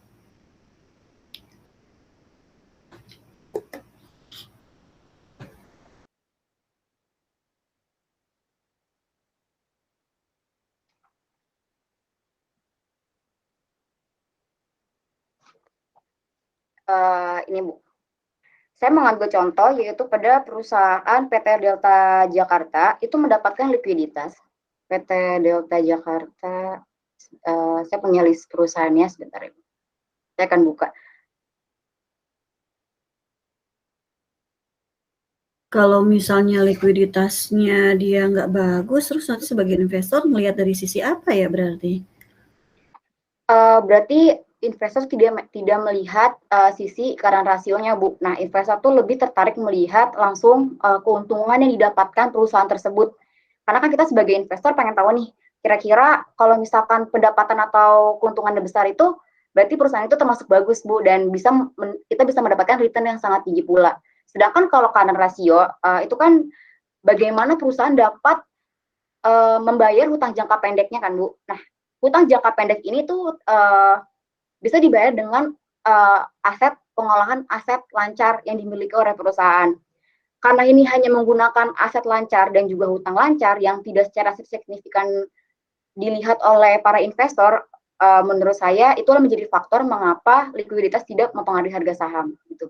Ini Bu, saya mengambil contoh yaitu pada perusahaan PT Delta Jakarta itu mendapatkan likuiditas. PT Delta Jakarta, saya punya list perusahaannya sebentar ya. Saya akan buka. Kalau misalnya likuiditasnya dia nggak bagus, terus nanti sebagai investor melihat dari sisi apa ya berarti? Berarti investor tidak melihat sisi current rasionya Bu. Nah, investor tuh lebih tertarik melihat langsung keuntungan yang didapatkan perusahaan tersebut. Karena kan kita sebagai investor pengen tahu nih, kira-kira kalau misalkan pendapatan atau keuntungannya besar itu, berarti perusahaan itu termasuk bagus Bu, dan kita bisa mendapatkan return yang sangat tinggi pula. Sedangkan kalau current rasio itu kan bagaimana perusahaan dapat membayar hutang jangka pendeknya kan Bu. Nah, hutang jangka pendek ini tuh bisa dibayar dengan pengolahan aset lancar yang dimiliki oleh perusahaan. Karena ini hanya menggunakan aset lancar dan juga hutang lancar yang tidak secara signifikan dilihat oleh para investor, menurut saya itulah menjadi faktor mengapa likuiditas tidak mempengaruhi harga saham. Gitu.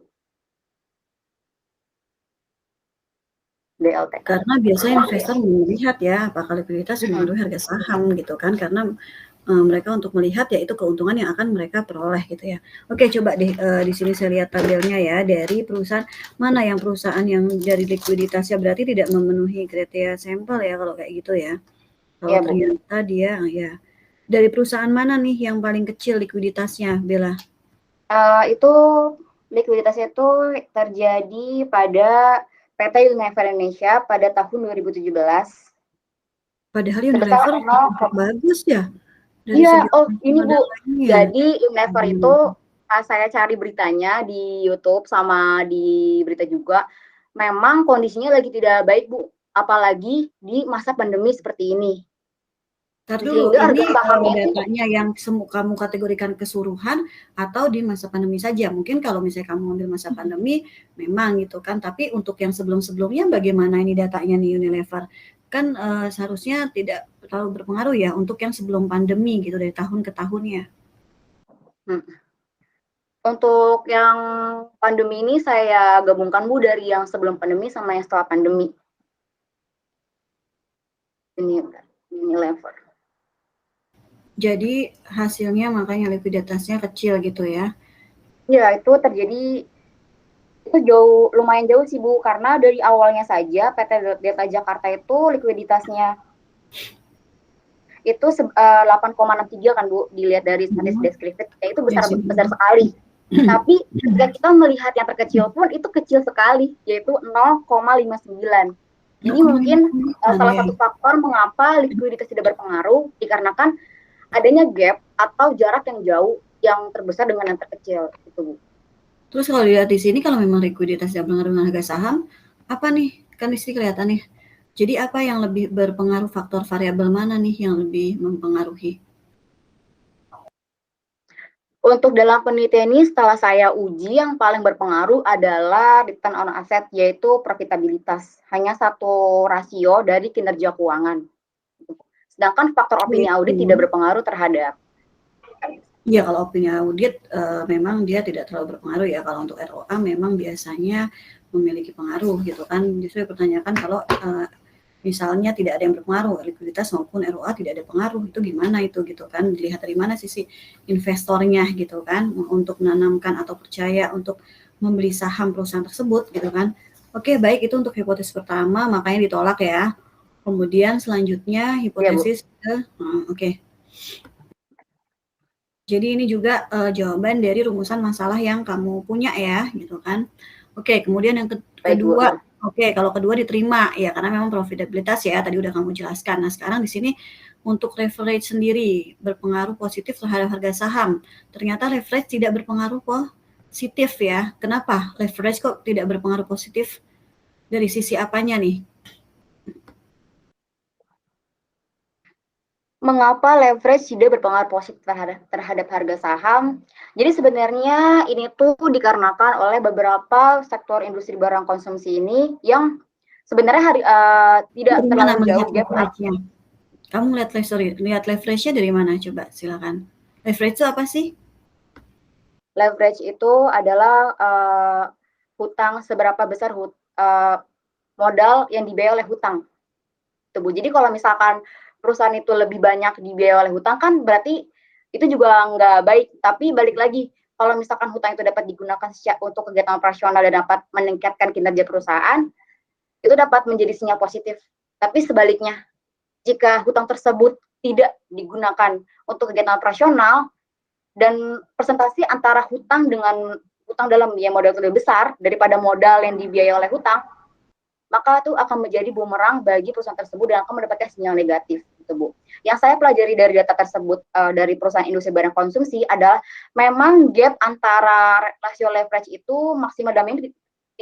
DLT. Karena biasanya investor melihat ya apakah likuiditas mempengaruhi harga saham gitu kan, karena mereka untuk melihat ya itu keuntungan yang akan mereka peroleh gitu ya. Oke, coba deh di sini saya lihat tabelnya ya, dari perusahaan mana yang perusahaan yang dari likuiditasnya berarti tidak memenuhi kriteria sampel ya kalau kayak gitu ya. Kalau ya, ternyata dia ya dari perusahaan mana nih yang paling kecil likuiditasnya, Bella? Itu likuiditasnya itu terjadi pada PT Unilever Indonesia pada tahun 2017. Padahal sebesar Unilever cukup bagus ya dari Iya, segi ini Bu. modalnya. Jadi Unilever itu pas saya cari beritanya di YouTube sama di berita juga, memang kondisinya lagi tidak baik Bu, apalagi di masa pandemi seperti ini. Ntar dulu, Sehingga harga ini sahamnya itu datanya yang kamu kategorikan keseluruhan atau di masa pandemi saja? Mungkin kalau misalnya kamu ambil masa pandemi, memang gitu kan. Tapi untuk yang sebelum-sebelumnya, bagaimana ini datanya nih Unilever? Kan seharusnya tidak terlalu berpengaruh ya untuk yang sebelum pandemi gitu dari tahun ke tahunnya. Untuk yang pandemi ini saya gabungkan Bu dari yang sebelum pandemi sama yang setelah pandemi. Ini Unilever. Jadi hasilnya makanya likuiditasnya kecil gitu ya? Ya, itu terjadi itu lumayan jauh sih Bu, karena dari awalnya saja PT Data Jakarta itu likuiditasnya itu 8,63 kan Bu, dilihat dari statistik deskriptif itu besar sekali. Tapi ketika kita melihat yang terkecil pun itu kecil sekali, yaitu 0,59. Ini mungkin salah satu faktor mengapa likuiditas tidak berpengaruh, dikarenakan adanya gap atau jarak yang jauh yang terbesar dengan yang terkecil itu Bu. Terus kalau dilihat di sini, kalau memang likuiditas tidak berpengaruh dengan harga saham, apa nih? Kan di sini kelihatan nih. Jadi apa yang lebih berpengaruh, faktor variabel mana nih yang lebih mempengaruhi? Untuk dalam penelitian ini setelah saya uji, yang paling berpengaruh adalah return on asset, yaitu profitabilitas. Hanya satu rasio dari kinerja keuangan. Sedangkan faktor opini audit tidak berpengaruh terhadap. Iya, kalau opini audit memang dia tidak terlalu berpengaruh ya. Kalau untuk ROA memang biasanya memiliki pengaruh gitu kan. Justru dipertanyakan kalau misalnya tidak ada yang berpengaruh, likuiditas maupun ROA tidak ada pengaruh, itu gimana itu gitu kan. Dilihat dari mana sisi investornya gitu kan, untuk menanamkan atau percaya untuk membeli saham perusahaan tersebut gitu kan. Oke, baik, itu untuk hipotesis pertama, makanya ditolak ya. Kemudian selanjutnya hipotesis oke. Jadi ini juga jawaban dari rumusan masalah yang kamu punya ya, gitu kan. Oke, kemudian yang kedua, kalau kedua diterima ya karena memang profitabilitas ya tadi udah kamu jelaskan. Nah, sekarang di sini untuk leverage sendiri berpengaruh positif terhadap harga saham. Ternyata leverage tidak berpengaruh positif ya. Kenapa? Leverage kok tidak berpengaruh positif? Dari sisi apanya nih? Mengapa leverage tidak berpengaruh positif terhadap harga saham? Jadi sebenarnya ini tuh dikarenakan oleh beberapa sektor industri barang konsumsi ini yang sebenarnya tidak terlalu jauh gap. Kamu lihat leverage-nya dari mana? Coba silakan. Leverage itu apa sih? Leverage itu adalah hutang seberapa besar modal yang dibiayai oleh hutang. Jadi kalau misalkan perusahaan itu lebih banyak dibiayai oleh hutang kan berarti itu juga nggak baik. Tapi balik lagi, kalau misalkan hutang itu dapat digunakan untuk kegiatan operasional dan dapat meningkatkan kinerja perusahaan, itu dapat menjadi sinyal positif. Tapi sebaliknya, jika hutang tersebut tidak digunakan untuk kegiatan operasional dan presentasi antara hutang dengan hutang dalam modal lebih besar daripada modal yang dibiayai oleh hutang, maka itu akan menjadi bumerang bagi perusahaan tersebut dan akan mendapatkan sinyal negatif, gitu Bu. Yang saya pelajari dari data tersebut dari perusahaan industri barang konsumsi adalah memang gap antara rasio leverage itu maksimal dan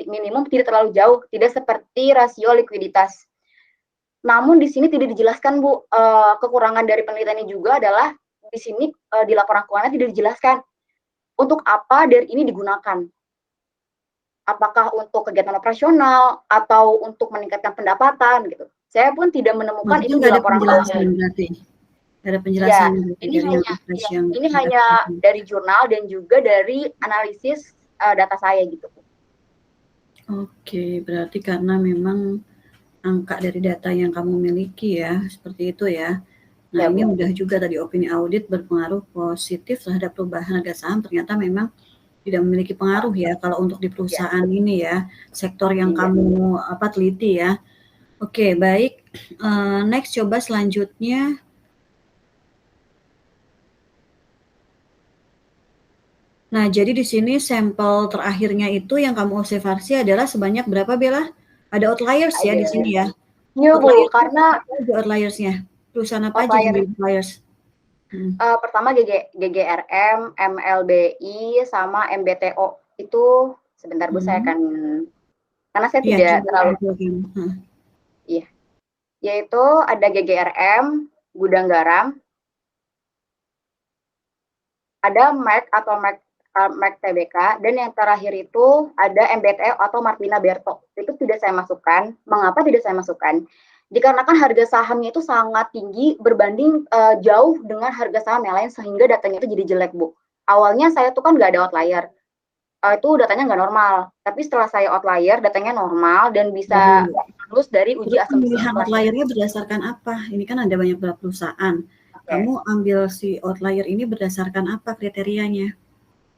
minimum tidak terlalu jauh, tidak seperti rasio likuiditas. Namun di sini tidak dijelaskan Bu, kekurangan dari penelitian ini juga adalah di sini di laporan keuangan tidak dijelaskan untuk apa dari ini digunakan. Apakah untuk kegiatan operasional atau untuk meningkatkan pendapatan gitu. Saya pun tidak menemukan itu di laporan keuangan. Ada penjelasan ya, ini hanya dari jurnal dan juga dari analisis data saya gitu. Oke, berarti karena memang angka dari data yang kamu miliki ya, seperti itu ya. Nah, ini udah juga tadi opini audit berpengaruh positif terhadap perubahan harga saham, ternyata memang tidak memiliki pengaruh ya kalau untuk di perusahaan ini ya, sektor yang kamu teliti ya. Oke, baik. Next, coba selanjutnya. Nah, jadi di sini sampel terakhirnya itu yang kamu observasi adalah sebanyak berapa, Bella? Ada outliers ya di sini ya. Iya Bu, Outliers karena apa aja outliers-nya? Perusahaan apa aja yang outlier jadi outliers? pertama GGRM, MLBI, sama MBTO. Itu sebentar Bu, saya akan, karena saya Iya, tidak coba terlalu, tunjukkan. iya, yaitu ada GGRM, gudang garam, ada Merck atau Merck TBK, dan yang terakhir itu ada MBTO atau Martina Berto. Itu tidak saya masukkan. Mengapa tidak saya masukkan? Dikarenakan harga sahamnya itu sangat tinggi berbanding jauh dengan harga saham yang lain, sehingga datanya itu jadi jelek, Bu. Awalnya saya tuh kan nggak ada outlier. Itu datanya nggak normal. Tapi setelah saya outlier, datanya normal dan bisa lulus dari uji Terus asumsi pemilihan inflasi. outlier-nya berdasarkan apa? Ini kan ada banyak perusahaan. Kamu ambil si outlier ini berdasarkan apa kriterianya?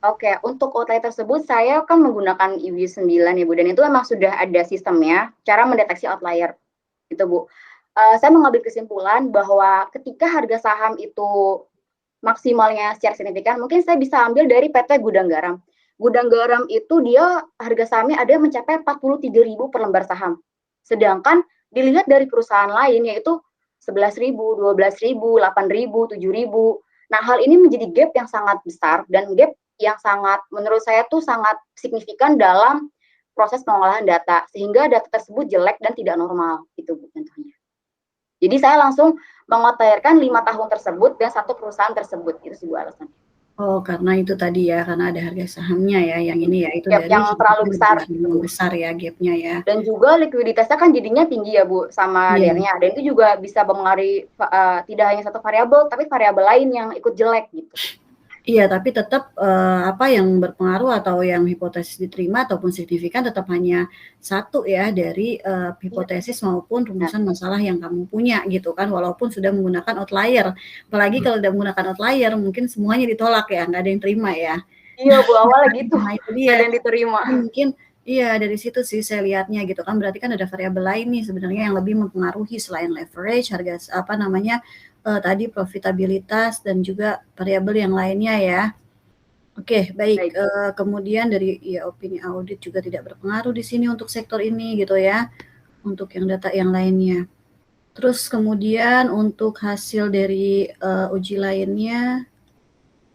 Oke, untuk outlier tersebut saya kan menggunakan IWI 9 ya Bu, dan itu memang sudah ada sistemnya, cara mendeteksi outlier, gitu Bu. Saya mengambil kesimpulan bahwa ketika harga saham itu maksimalnya secara signifikan, mungkin saya bisa ambil dari PT Gudang Garam. Gudang Garam itu dia harga sahamnya ada mencapai 43.000 per lembar saham. Sedangkan dilihat dari perusahaan lain yaitu 11.000, 12.000, 8.000, 7.000. Nah, hal ini menjadi gap yang sangat besar dan gap yang sangat menurut saya tuh sangat signifikan dalam proses pengolahan data, sehingga data tersebut jelek dan tidak normal, itu Bu contohnya. Jadi saya langsung mengotorkan 5 tahun tersebut dan satu perusahaan tersebut, itu sih Bu alasannya. Oh, karena itu tadi ya, karena ada harga sahamnya ya, yang ini ya, itu Gap dari yang terlalu besar. yang besar ya gapnya ya. Dan juga likuiditasnya kan jadinya tinggi ya Bu, sama DER-nya. Dan itu juga bisa mempengaruhi tidak hanya satu variabel, tapi variabel lain yang ikut jelek gitu. Iya, tapi tetap apa yang berpengaruh atau yang hipotesis diterima ataupun signifikan tetap hanya satu ya dari hipotesis maupun rumusan masalah yang kamu punya gitu kan, walaupun sudah menggunakan outlier. Apalagi kalau sudah menggunakan outlier mungkin semuanya ditolak ya, nggak ada yang terima ya. Iya Bu, awalnya gitu. Nah, itu dia. Ada yang diterima. Mungkin iya dari situ sih saya lihatnya gitu kan, berarti kan ada variabel lain nih sebenarnya yang lebih mempengaruhi selain leverage, harga apa namanya tadi profitabilitas dan juga variabel yang lainnya ya. Oke, baik. Kemudian dari ya opini audit juga tidak berpengaruh di sini untuk sektor ini gitu ya. Untuk yang data yang lainnya. Terus kemudian untuk hasil dari uji lainnya,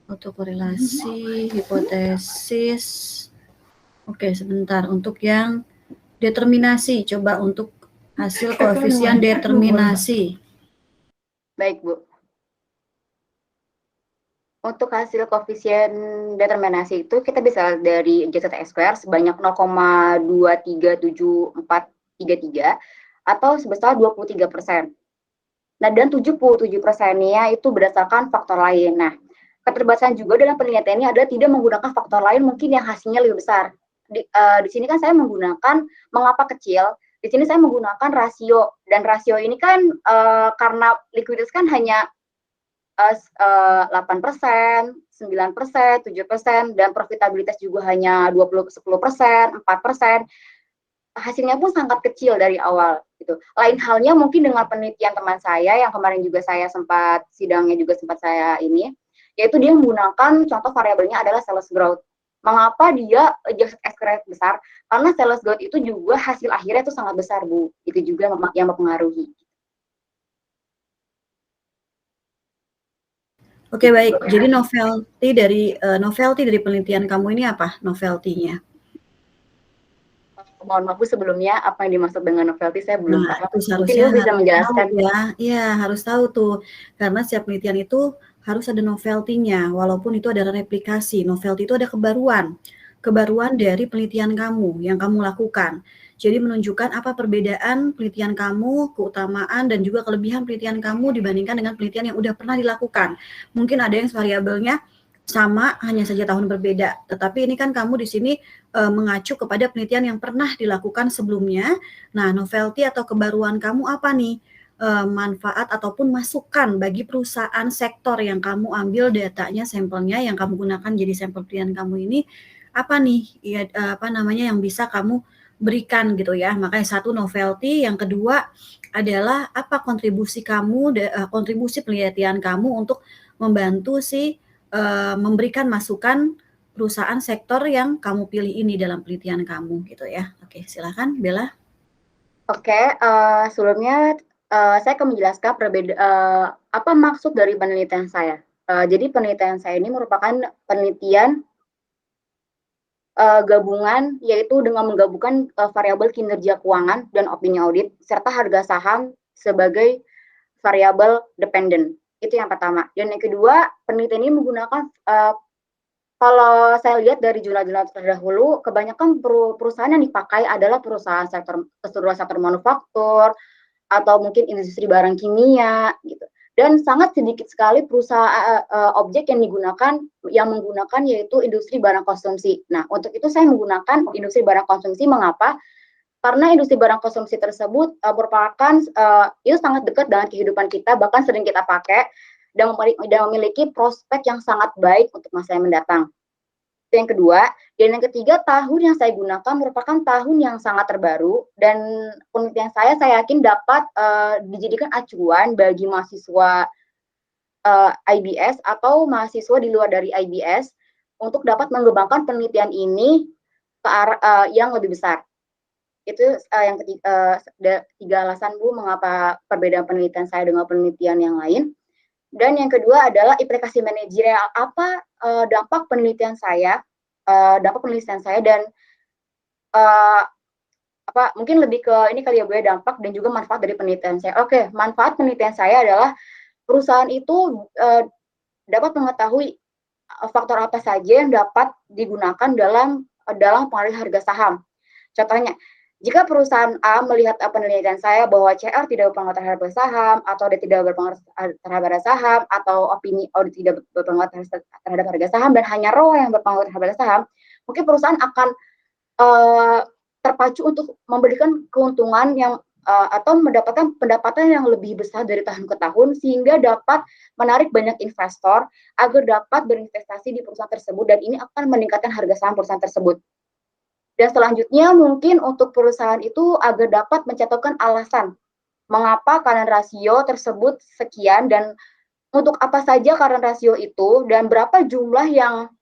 autokorelasi, hipotesis. Oke, sebentar. Untuk yang determinasi, coba untuk hasil koefisien determinasi. Baik Bu. Untuk hasil koefisien determinasi itu kita bisa dari J1 sebanyak 0,23743 atau sebesar 23%. Nah, dan 77%-nya itu berdasarkan faktor lain. Nah, keterbatasan juga dalam penelitian ini adalah tidak menggunakan faktor lain mungkin yang hasilnya lebih besar. Di sini kan saya menggunakan mengapa kecil. Di sini saya menggunakan rasio, dan rasio ini kan karena likuiditas kan hanya 8%, 9%, 7%, dan profitabilitas juga hanya 10%, 4%. Hasilnya pun sangat kecil dari awal gitu. Lain halnya mungkin dengan penelitian teman saya yang kemarin juga saya sempat sidangnya juga sempat saya ini, yaitu dia menggunakan contoh variabelnya adalah sales growth. Mengapa dia adjusted S-curve besar? Karena sales growth itu juga hasil akhirnya itu sangat besar Bu. Itu juga yang mempengaruhi. Oke, baik. Jadi novelty dari penelitian kamu ini apa novelty-nya? Mohon maaf Bu, sebelumnya apa yang dimaksud dengan novelty saya belum paham. Itu Mungkin Ibu bisa menjelaskan. Ya, harus tahu tuh. Karena setiap penelitian itu harus ada novelty-nya, walaupun itu ada replikasi. Novelty itu ada kebaruan dari penelitian kamu yang kamu lakukan. Jadi menunjukkan apa perbedaan penelitian kamu, keutamaan dan juga kelebihan penelitian kamu dibandingkan dengan penelitian yang udah pernah dilakukan. Mungkin ada yang variabelnya sama, hanya saja tahun berbeda. Tetapi ini kan kamu di sini mengacu kepada penelitian yang pernah dilakukan sebelumnya. Nah, novelty atau kebaruan kamu apa nih? Manfaat ataupun masukan bagi perusahaan sektor yang kamu ambil datanya, sampelnya yang kamu gunakan jadi sampel penelitian kamu ini, apa nih ya, apa namanya yang bisa kamu berikan gitu ya. Makanya satu novelty, yang kedua adalah apa kontribusi kamu, kontribusi penelitian kamu untuk membantu memberikan masukan perusahaan sektor yang kamu pilih ini dalam penelitian kamu gitu ya. Oke, silakan Bella. Oke, sebelumnya saya akan menjelaskan apa maksud dari penelitian saya. Jadi penelitian saya ini merupakan penelitian gabungan, yaitu dengan menggabungkan variabel kinerja keuangan dan opini audit serta harga saham sebagai variabel dependen. Itu yang pertama. Dan yang kedua, penelitian ini menggunakan kalau saya lihat dari jurnal-jurnal terdahulu, kebanyakan perusahaan yang dipakai adalah perusahaan keseluruhan sektor manufaktur atau mungkin industri barang kimia gitu. Dan sangat sedikit sekali perusahaan objek yang menggunakan yaitu industri barang konsumsi. Nah, untuk itu saya menggunakan industri barang konsumsi. Mengapa? Karena industri barang konsumsi tersebut merupakan itu sangat dekat dengan kehidupan kita, bahkan sering kita pakai dan memiliki prospek yang sangat baik untuk masa yang mendatang. Itu yang kedua. Dan yang ketiga, tahun yang saya gunakan merupakan tahun yang sangat terbaru dan penelitian saya yakin dapat dijadikan acuan bagi mahasiswa IBS atau mahasiswa di luar dari IBS untuk dapat mengembangkan penelitian ini ke arah yang lebih besar. Itu yang ketiga, tiga alasan Bu mengapa perbedaan penelitian saya dengan penelitian yang lain. Dan yang kedua adalah implikasi manajerial, apa dampak penelitian saya dan apa mungkin lebih ke ini kali ya Bu ya, dampak dan juga manfaat dari penelitian saya. Oke, manfaat penelitian saya adalah perusahaan itu dapat mengetahui faktor apa saja yang dapat digunakan dalam pengaruh harga saham. Contohnya, jika perusahaan A melihat penelitian saya bahwa CR tidak berpengaruh terhadap harga saham, atau dia tidak berpengaruh terhadap harga saham, atau opini audit tidak berpengaruh terhadap harga saham, dan hanya ROA yang berpengaruh terhadap harga saham, mungkin perusahaan akan terpacu untuk memberikan keuntungan yang atau mendapatkan pendapatan yang lebih besar dari tahun ke tahun, sehingga dapat menarik banyak investor agar dapat berinvestasi di perusahaan tersebut, dan ini akan meningkatkan harga saham perusahaan tersebut. Dan selanjutnya mungkin untuk perusahaan itu agar dapat mencatatkan alasan mengapa current rasio tersebut sekian dan untuk apa saja current rasio itu dan berapa jumlah yang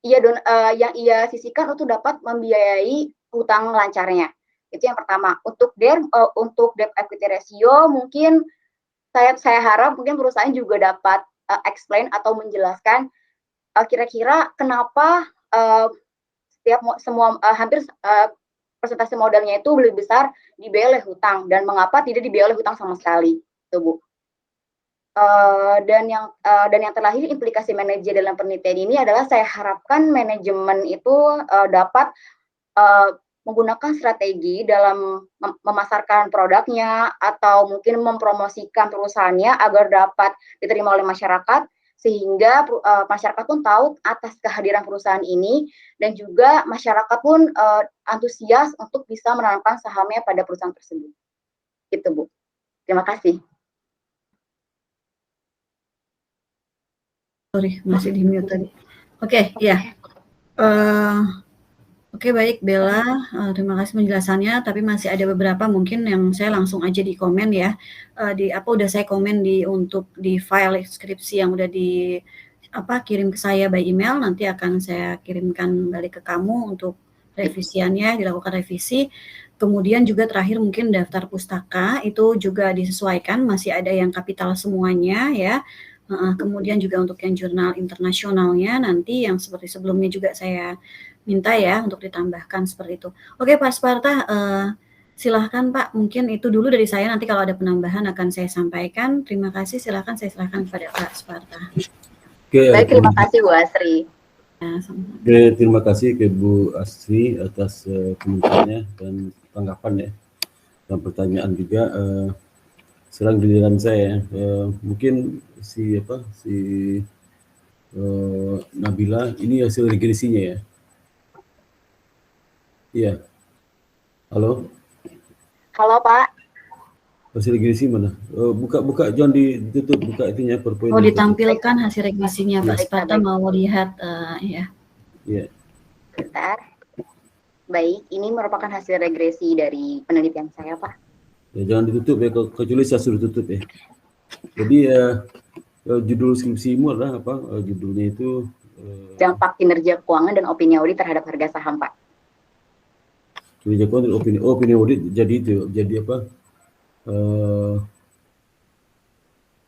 ia sisihkan untuk dapat membiayai hutang lancarnya. Itu yang pertama. Untuk debt equity ratio mungkin saya harap mungkin perusahaan juga dapat explain atau menjelaskan kira-kira kenapa hampir persentase modalnya itu lebih besar dibiayai oleh hutang dan mengapa tidak dibiayai oleh hutang sama sekali, itu Bu. Dan yang terakhir, implikasi manajer dalam penelitian ini adalah saya harapkan manajemen itu dapat menggunakan strategi dalam memasarkan produknya atau mungkin mempromosikan perusahaannya agar dapat diterima oleh masyarakat, sehingga masyarakat pun tahu atas kehadiran perusahaan ini dan juga masyarakat pun antusias untuk bisa menanamkan sahamnya pada perusahaan tersebut. Gitu Bu. Terima kasih. Sorry, masih di mute tadi. Oke, ya. Oke, baik Bella, terima kasih penjelasannya. Tapi masih ada beberapa mungkin yang saya langsung aja di komen ya. Udah saya komen untuk di file skripsi yang udah kirim ke saya by email. Nanti akan saya kirimkan balik ke kamu untuk revisiannya, dilakukan revisi. Kemudian juga terakhir mungkin daftar pustaka itu juga disesuaikan, masih ada yang kapital semuanya ya. Kemudian juga untuk yang jurnal internasionalnya nanti yang seperti sebelumnya juga saya minta ya untuk ditambahkan seperti itu. Oke Pak Sparta, silahkan Pak, mungkin itu dulu dari saya, nanti kalau ada penambahan akan saya sampaikan. Terima kasih, silahkan saya serahkan kepada Pak Sparta. Baik, terima kasih Bu Asri. Ya, terima kasih ke Bu Asri atas komentarnya dan tanggapan ya, dan pertanyaan juga. Sekarang giliran saya, mungkin si Nabila, ini hasil regresinya ya. Iya. Halo. Halo Pak. Hasil regresi mana? Buka John, ditutup, buka itunya PowerPoint. Mau ditampilkan hasil regresinya Pak Sparta, mau lihat ya. Iya. Bentar. Baik, ini merupakan hasil regresi dari penelitian saya Pak. Ya, jangan ditutup ya, kecuali saya suruh tutup ya. Jadi judul skripsimu adalah apa? Judulnya itu dampak kinerja keuangan dan opini audit terhadap harga saham Pak. Kinerja keuangan dan opini audit jadi itu, jadi apa?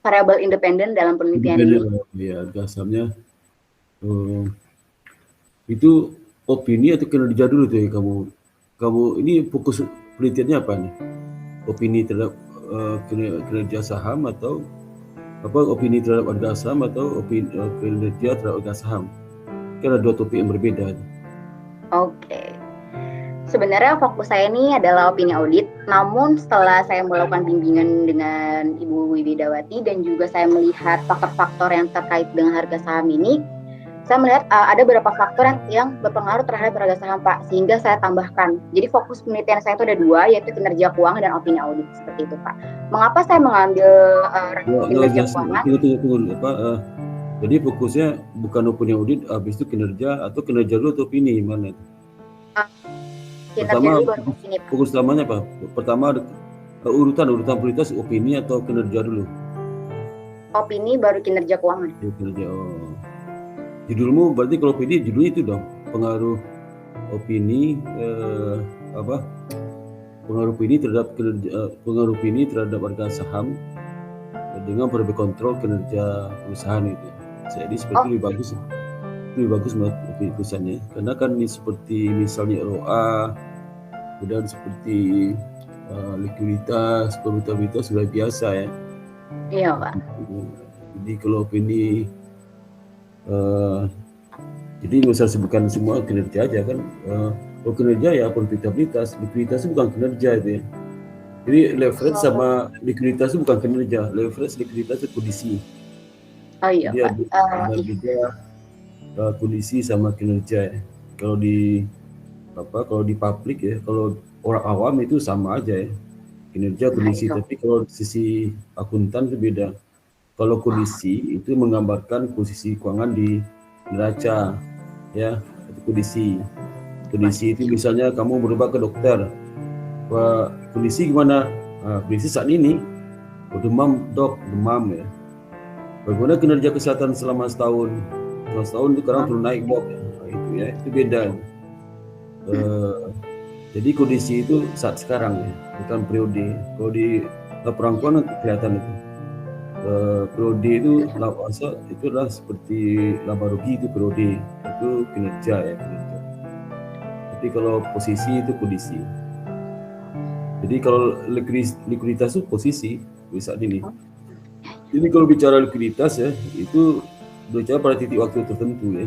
Variabel independen dalam penelitian ini. Ya, harga sahamnya. Itu opini atau kinerja dulu tuh ya kamu ini fokus penelitiannya apa nih? Opini terhadap kinerja saham atau apa? Opini terhadap harga saham atau opini kinerja terhadap harga saham? Kan ada dua topik yang berbeda. Oke. Sebenarnya fokus saya ini adalah opini audit, namun setelah saya melakukan bimbingan dengan Ibu Widawati dan juga saya melihat faktor-faktor yang terkait dengan harga saham ini, saya melihat ada beberapa faktor yang berpengaruh terhadap harga saham, Pak, sehingga saya tambahkan. Jadi fokus penelitian saya itu ada dua, yaitu kinerja keuangan dan opini audit, seperti itu, Pak. Mengapa saya mengambil kinerja keuangan? Tunggu, jadi fokusnya bukan opini audit, habis itu kinerja atau kinerja dulu atau opini mana? Pertama, fokus utamanya apa? Pertama urutan prioritas opini atau kinerja dulu? Opini baru kinerja keuangan. Kinerja. Judulmu berarti kalau opini judulnya itu dong, pengaruh opini pengaruh opini terhadap terhadap harga saham dengan berbagai kontrol kinerja perusahaan itu. Jadi seperti lebih bagus menurut tulisannya, karena kan ini seperti misalnya ROA, kemudian seperti likuiditas, probabilitas sudah biasa ya. Iya, Pak. Jadi kalau opini jadi nggak usah sebutkan semua kinerja aja kan. Kalau kinerja ya probabilitas, likuiditas itu bukan kinerja itu ya. Jadi leverage sama likuiditas itu bukan kinerja, leverage likuiditas itu kondisi. Oh iya, jadi Pak. ada juga kondisi sama kinerja ya. Kalau di publik ya, kalau orang awam itu sama aja ya, kinerja kondisi. Tapi kalau sisi akuntan itu beda. Kalau kondisi itu menggambarkan posisi keuangan di neraca ya, itu kondisi itu misalnya kamu berubah ke dokter, kondisi gimana? Kondisi saat ini demam ya. Bagaimana kinerja kesehatan selama setahun itu sekarang turun naik dok ya, itu beda. Jadi kondisi itu saat sekarang ya, bukan periode. Kalau di laporan keuangan kelihatan itu periode itu adalah seperti laba rugi, itu periode, itu kinerja ya, kinerja. Tapi kalau posisi itu kondisi. Jadi kalau likuiditas itu posisi saat ini. Jadi kalau bicara likuiditas ya, itu bicara pada titik waktu tertentu ya.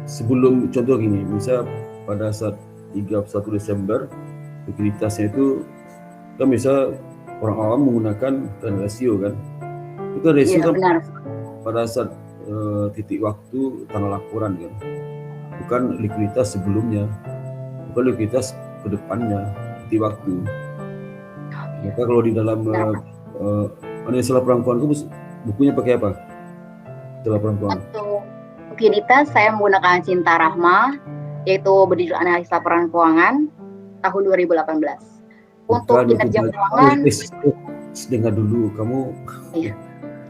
Sebelum contoh gini, misal pada saat 31 Desember likuiditasnya itu kan misal orang awam menggunakan rasio kan. Itu rasio kan benar. Pada saat titik waktu tanggal laporan kan. Bukan likuiditas sebelumnya. Bukan likuiditas ke depannya, titik waktu. Maka kalau di dalam analisa laporan keuangan bukunya pakai apa? Laporan keuangan. Untuk likuiditas saya menggunakan Cinta Rahma, yaitu berjudul analisa laporan keuangan tahun 2018. Untuk kinerja keuangan, dengar dulu kamu. Iya.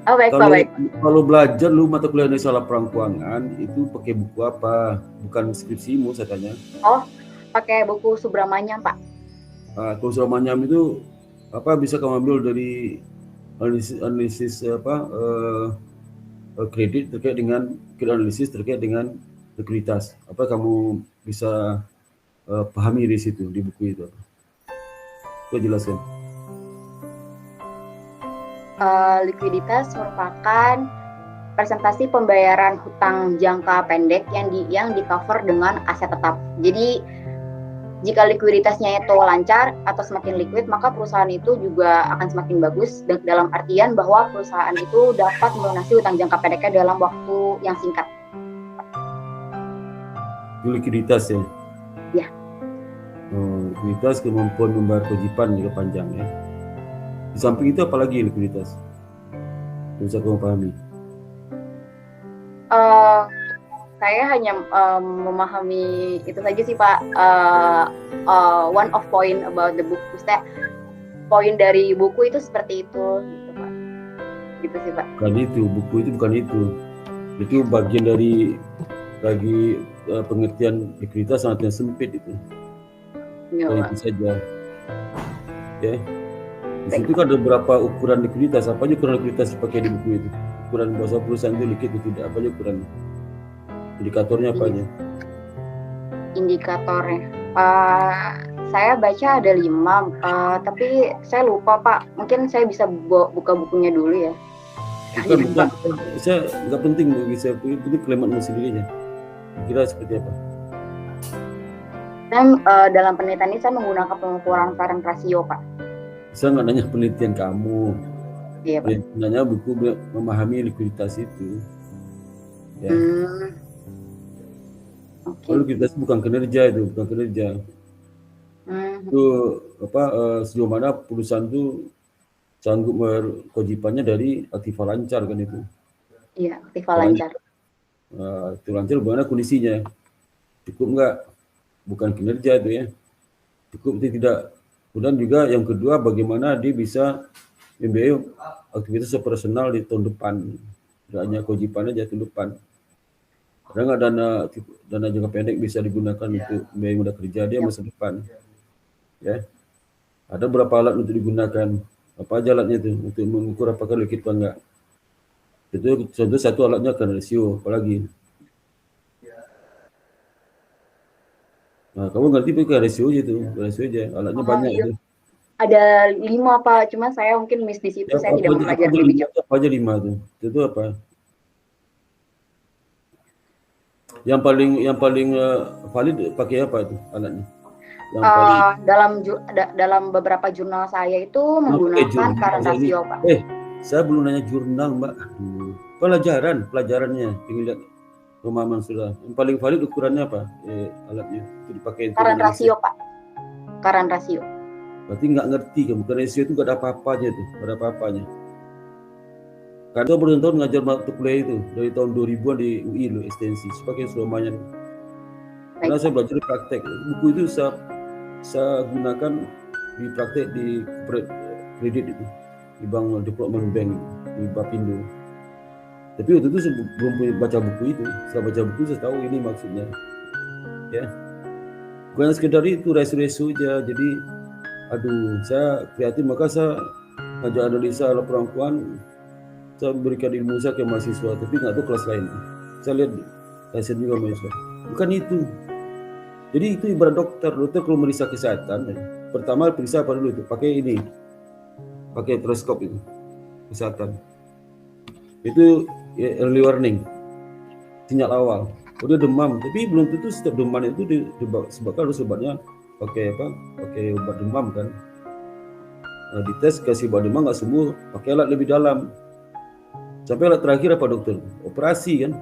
Oh baik, Pak, baik. Kalau belajar lu mata kuliah analisa laporan keuangan itu pakai buku apa? Bukan skripsimu saya tanya. Oh, pakai buku Subramanyam, Pak. Kalau Subramanyam itu apa bisa kamu ambil dari analisis kredit terkait dengan analisis terkait dengan likuiditas. Apa kamu bisa pahami di situ di buku itu? Coba jelaskan. Likuiditas merupakan presentasi pembayaran hutang jangka pendek yang di cover dengan aset tetap. Jadi jika likuiditasnya itu lancar atau semakin liquid, maka perusahaan itu juga akan semakin bagus, dalam artian bahwa perusahaan itu dapat melunasi hutang jangka pendeknya dalam waktu yang singkat. Likuiditas ya? Ya. Likuiditas kemampuan membayar kewajiban juga panjang ya. Di samping itu apalagi likuiditas? Bisa kamu pahami? Saya hanya memahami itu saja sih Pak. One of point about the book, maksudnya poin dari buku itu seperti itu, gitu Pak. Gitu sih Pak. Bukan itu, buku itu bukan itu. Itu bagian dari pengertian likuiditas sangat sempit itu. Ya, Dan Pak. itu saja. Ya. Di situ kan ada beberapa ukuran likuiditas. Apa aja ukuran likuiditas dipakai di buku itu? Ukuran bahasa perusahaan itu liquid itu tidak. Apa aja ukuran? Indikatornya apa aja? Indikatornya. Saya baca ada 5, tapi saya lupa Pak. Mungkin saya bisa buka bukunya dulu ya. Bukan. Saya nggak penting bagi saya. Itu kalimatmu sendiri aja. Kira seperti apa? Dalam penelitian ini saya menggunakan pengukuran current ratio, Pak. Saya nggak nanya penelitian kamu. Iya, Pak. Nanya buku memahami likuiditas itu. Ya. Okay. Likuiditas bukan kinerja itu, bukan kinerja. Itu sejauh mana perusahaan itu sanggup kewajibannya dari aktiva lancar kan itu. Iya, aktiva lancar. Itu lancar bagaimana kondisinya? Cukup nggak? Bukan kinerja itu ya. Cukup tidak. Kemudian juga yang kedua bagaimana dia bisa membiayai aktivitas operasional di tahun depan. Tidak hanya kewajibannya aja tahun depan. Ada nggak dana jangka pendek bisa digunakan untuk membiayai modal kerja dia masa depan. Ya. Ada berapa alat untuk digunakan? Apa aja alatnya itu untuk mengukur apakah liquid atau enggak? Itu contoh satu alatnya kan rasio, apalagi. Nah, kamu ngerti pakai rasio aja itu, rasio aja, alatnya banyak iya. itu. Ada 5 Pak, cuma saya mungkin miss di situ, ya, saya tidak mempelajari lebih jauh. Apa aja 5 tuh? Itu apa? Yang paling valid pakai apa itu alatnya? Dalam beberapa jurnal saya itu menggunakan current ratio, Pak. Saya belum nanya jurnal, Mbak. Pelajarannya, tinggal lihat pemahaman sudah. Yang paling valid ukurannya apa? Alatnya itu dipakai. Current ratio, Pak. Current ratio. Berarti nggak ngerti kan? Bukan ratio itu nggak ada apa-apanya tuh, nggak ada apa-apanya. Karena bertahun-tahun ngajar mata kuliah itu dari tahun 2000-an di UI loh, ekstensi. Sebagai lumayan. Karena saya belajar praktek. Buku itu saya gunakan di praktek di kredit itu, di Bank Development Bank, di Bapindo. Tapi waktu itu saya belum baca buku itu. Setelah baca buku saya tahu ini maksudnya. Ya. Bukan sekedar itu resiko aja. Jadi saya prihatin, maka saya ngajak analisa laporan keuangan. Saya berikan ilmu saya ke mahasiswa, tapi nggak tahu kelas lain. Saya lihat hasil juga mahasiswa. Bukan itu. Jadi itu ibarat dokter kalau meriksa kesehatan. Pertama periksa apa dulu itu? Pakai teleskop itu kesehatan. Itu early warning, sinyal awal. Udah demam, tapi belum tentu setiap demam itu disebabkan harus obatnya pakai obat demam kan. Nah, dites kasih obat demam nggak sembuh, pakai alat lebih dalam. Sampai alat terakhir apa dokter? Operasi kan.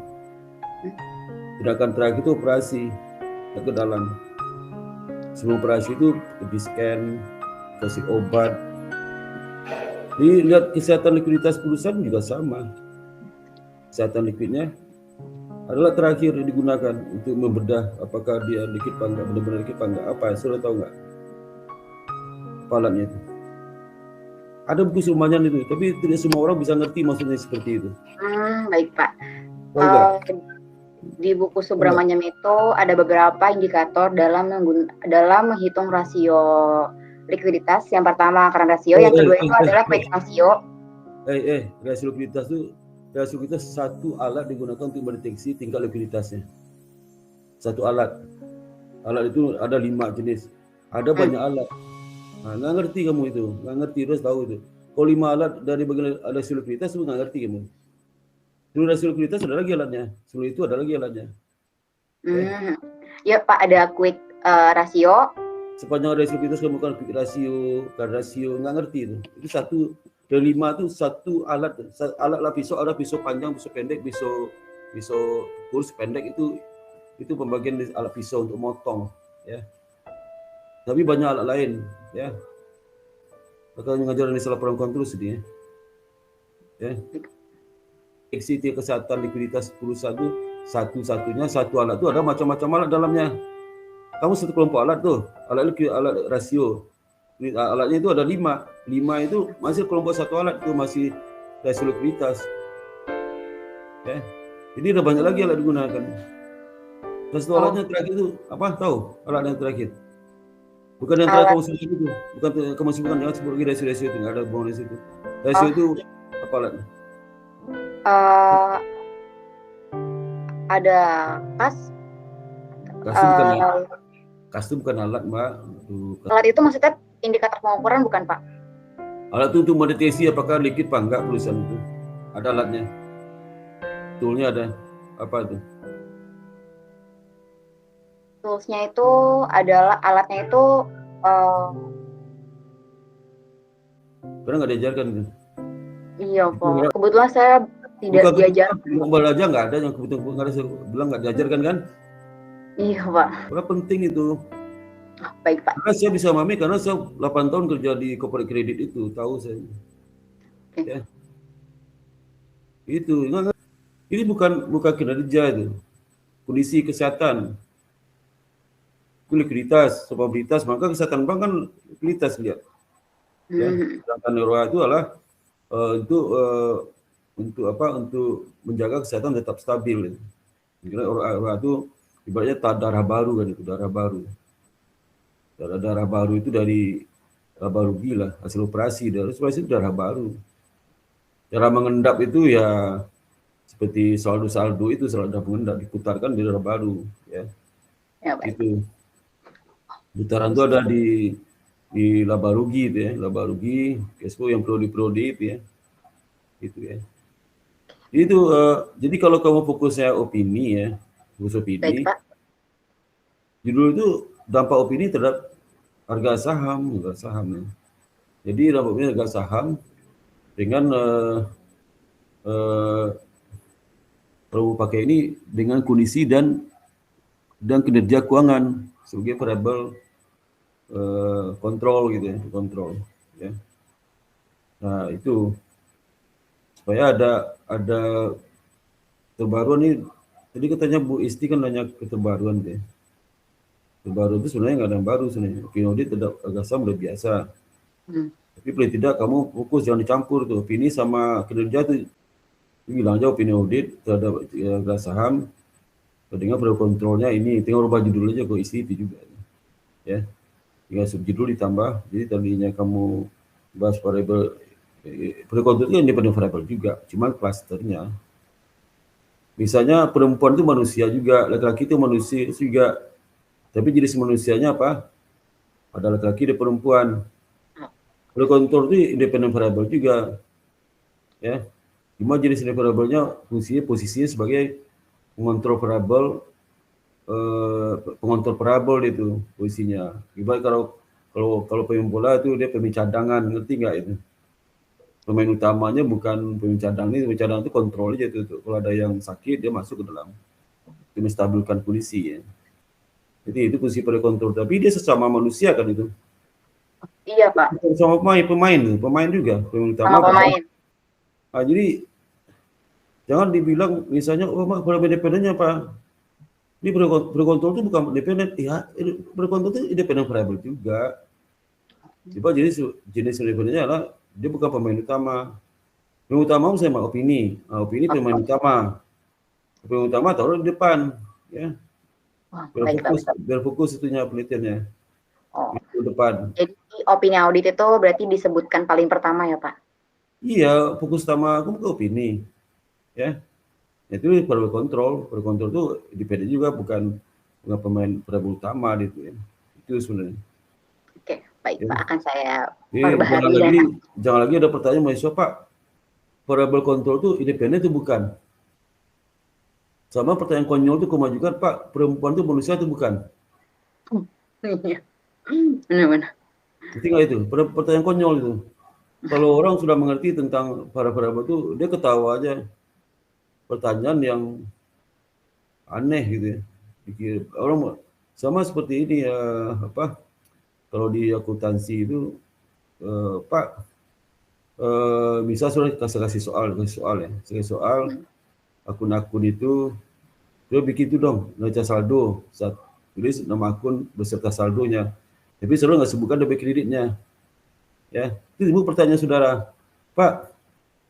Tindakan terakhir itu operasi ke dalam. Sebelum operasi itu di scan, kasih obat. Lihat kesehatan likuiditas perusahaan juga sama. Kesehatan likuidnya adalah terakhir digunakan untuk membedah apakah dia liquid apa enggak, benar-benar liquid apa enggak. Apa sudah tahu enggak? Alatnya itu. Ada buku lumayan itu, tapi tidak semua orang bisa ngerti maksudnya seperti itu. Baik Pak. Di buku Subramanyam itu ada beberapa indikator dalam menghitung rasio likuiditas. Yang pertama current ratio, yang kedua itu adalah quick ratio. Rasio likuiditas itu satu alat digunakan untuk mendeteksi tingkat likuiditasnya. Satu alat. Alat itu ada 5 jenis. Ada banyak alat. Nah, nggak ngerti kamu itu, nggak ngerti terus tahu itu. Kalau 5 alat dari bagian rasio likuiditas itu nggak ngerti kamu. Dulu rasio likuiditas ada lagi alatnya, sebelum itu ada lagi alatnya. Ya Pak, ada quick ratio. Sepanjang rasio likuiditas kamu kan quick ratio, current ratio, nggak ngerti itu. Itu satu dari 5 itu satu alat. Alat lah pisau, ada pisau panjang, pisau pendek, pisau kurus pendek itu pembagian alat pisau untuk motong, ya. Tapi banyak alat lain, ya. Makanya ngajar analisa laporan keuangan terus ini, ya. Deteksi kesehatan likuiditas perusahaan itu satu-satunya satu alat itu ada macam-macam alat dalamnya. Kamu satu kelompok alat tuh, alat rasio. Alatnya itu ada 5. 5 itu masih kelompok satu alat itu masih rasio likuiditas. Ya. Jadi ada banyak lagi alat digunakan. Salah satu alatnya terakhir itu apa? Tahu alat yang terakhir? Bukan yang terakhir kamu sebut itu, bukan kamu sebutkan yang sebut lagi rasio itu, nggak ada bonus itu. Rasio itu apa alatnya? Ada kas. Kas itu bukan alat. Kas itu bukan alat, Mbak. Alat itu maksudnya indikator pengukuran bukan, Pak? Alat itu untuk mendeteksi apakah liquid apa enggak tulisan itu. Ada alatnya. Toolnya ada. Apa itu? Toolsnya itu adalah alatnya itu karena nggak diajarkan gitu. Iya, Pak. Kebetulan saya tidak diajar. Belajar nggak ada yang kebetulan nggak ada, saya bilang nggak diajarkan kan? Iya, Pak. Karena penting itu. Baik, Pak. Karena saya bisa memahami karena saya 8 tahun kerja di corporate credit itu, tahu saya. Ya. Itu. Ini bukan kinerja itu. Kondisi kesehatan. Itu likuiditas, solvabilitas, maka kesehatan bank kan likuiditas lihat. Ya, sedangkan ROA itu adalah untuk apa? Untuk menjaga kesehatan tetap stabil. Kira ROA itu ibaratnya darah baru kan, itu darah baru. Darah baru itu dari baru gila hasil operasi, itu darah baru. Cara mengendap itu ya seperti saldo itu saldo mengendap diputarkan di darah baru, ya. Ya, itu putaran itu ada di laba rugi itu ya, laba rugi, cash flow yang prodi itu ya. Itu ya. Itu jadi kalau kamu fokusnya opini ya, fokus opini. Baik, Pak. Judul itu dampak opini terhadap harga saham ya. Jadi dampaknya harga saham dengan perlu pakai ini dengan kondisi dan kinerja keuangan sebagai variabel kontrol gitu ya, kontrol ya. Nah, itu supaya ada terbaruan nih. Jadi katanya Bu Isti kan nanya keterbaruan deh. Terbaru itu sebenarnya nggak ada yang baru sebenarnya. Opini audit terhadap harga saham udah biasa. Tapi paling tidak kamu fokus, jangan dicampur tuh opini sama kinerja tuh. Bilang aja opini audit terhadap harga saham dengan variabel kontrolnya ini, tinggal rubah judul aja kok isi itu juga ya. Tinggal subjudul ditambah. Jadi tadinya kamu bahas variabel kontrol itu independent variabel juga, cuma klasternya. Misalnya perempuan itu manusia juga, laki-laki itu manusia juga. Tapi jenis manusianya apa? Ada laki-laki dan perempuan. Variabel kontrol itu independent variabel juga. Ya. Cuma jenis variabelnya posisinya sebagai pengontrol variabel itu posisinya. Ibarat kalau pemain bola itu dia pemain cadangan, ngerti nggak itu? Pemain utamanya bukan pemain cadangan itu kontrol aja itu. Kalau ada yang sakit dia masuk ke dalam. Itu menstabilkan kondisi ya. Jadi itu posisi pada kontrol, tapi dia sesama manusia kan itu. Iya, Pak. Sama pemain juga, pemain utama. Sama pemain. Nah, jadi jangan dibilang misalnya variabel independennya Pak. Ini berkontrol itu bukan independen, ya berkontrol itu independen variabel juga. Coba jenis independennya adalah dia bukan pemain utama. Pemain utama saya mau opini. Nah, opini pemain utama. Pemain utama taruh di depan, ya. Biar fokus itunya penelitiannya. Di depan. Jadi opini audit itu berarti disebutkan paling pertama ya Pak? Iya, fokus utama aku ke opini, ya. Itu variabel kontrol itu independen juga bukan pemain variabel utama gitu ya. Itu sebenarnya. Oke, baik ya. Pak, akan saya perbaharui. Jangan lagi ada pertanyaan mahasiswa Pak, variabel kontrol itu independen itu bukan. Sama pertanyaan konyol itu kemajukan Pak, perempuan itu manusia itu bukan. Iya. Benar-benar. Ngerti nggak itu? Pertanyaan konyol itu. Kalau orang sudah mengerti tentang variabel itu, dia ketawa aja. Pertanyaan yang aneh gitu ya. Orang sama seperti ini ya, apa? Kalau di akuntansi itu Pak bisa sudah kasih soal ya. Kasih soal akun-akun itu dia bikin itu dong, neraca saldo, tulis nama akun beserta saldonya. Tapi selalu nggak sebutkan debit kreditnya. Ya, itu pertanyaan saudara, Pak,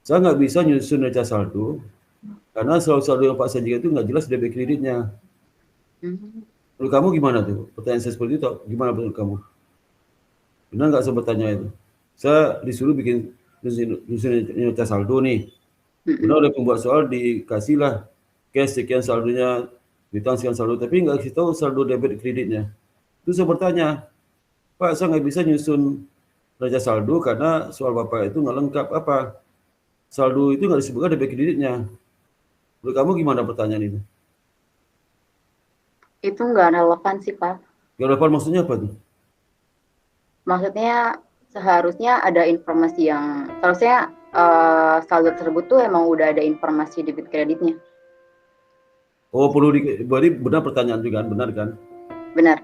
saya nggak bisa nyusun neraca saldo karena saldo yang Pak sajikan itu nggak jelas debit kreditnya. Menurut kamu gimana tuh? Pertanyaan saya seperti itu, gimana menurut kamu? Benar nggak saya bertanya itu? Saya disuruh bikin nota saldo nih. Benar oleh pembuat soal dikasihlah cash sekian saldonya, ditang sekian saldo, tapi nggak kasih tahu saldo debit kreditnya. Itu saya bertanya, Pak, saya nggak bisa nyusun raja saldo karena soal Bapak itu nggak lengkap apa. Saldo itu nggak disebutkan debit kreditnya. Menurut kamu gimana pertanyaan itu? Itu nggak relevan sih, Pak. Nggak relevan maksudnya apa tuh? Maksudnya seharusnya ada informasi yang seharusnya saldo tersebut tuh emang udah ada informasi debit kreditnya. Oh, perlu berarti benar pertanyaan juga kan, benar kan? Benar.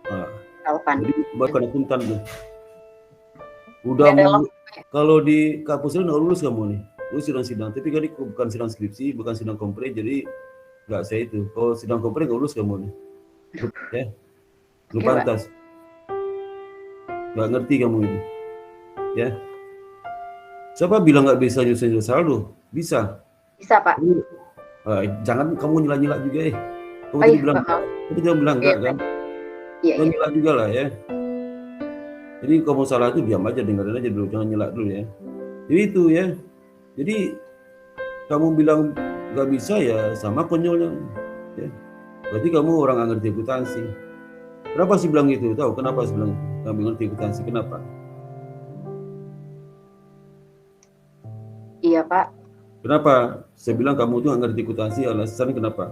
Nah, Relevan. jadi bukan akuntan tuh. Udah kalau di kampus lu nggak lulus kamu nih, lu sidang-sidang, tapi kan bukan sidang skripsi, bukan sidang kompre, jadi nggak saya itu. Kalau sidang kompre nggak lulus kamu nih, ya, lu pantas. Nggak ngerti kamu ini, ya. Siapa bilang nggak bisa nyusun saldo? Bisa. Bisa, Pak. Jangan kamu nyela-nyela juga Kamu tadi bilang, tapi jangan bilang enggak kan? Jangan nyela juga lah ya. Jadi kalau salah itu diam aja, dengerin aja dulu, jangan nyela dulu ya. Jadi itu ya. Jadi kamu bilang nggak bisa ya sama konyolnya. Ya. Berarti kamu orang nggak ngerti akuntansi. Kenapa sih bilang gitu? Tahu kenapa sih bilang kamu ngerti akuntansi? Kenapa? Iya, Pak. Kenapa? Saya bilang kamu tuh nggak ngerti akuntansi, alasan kenapa?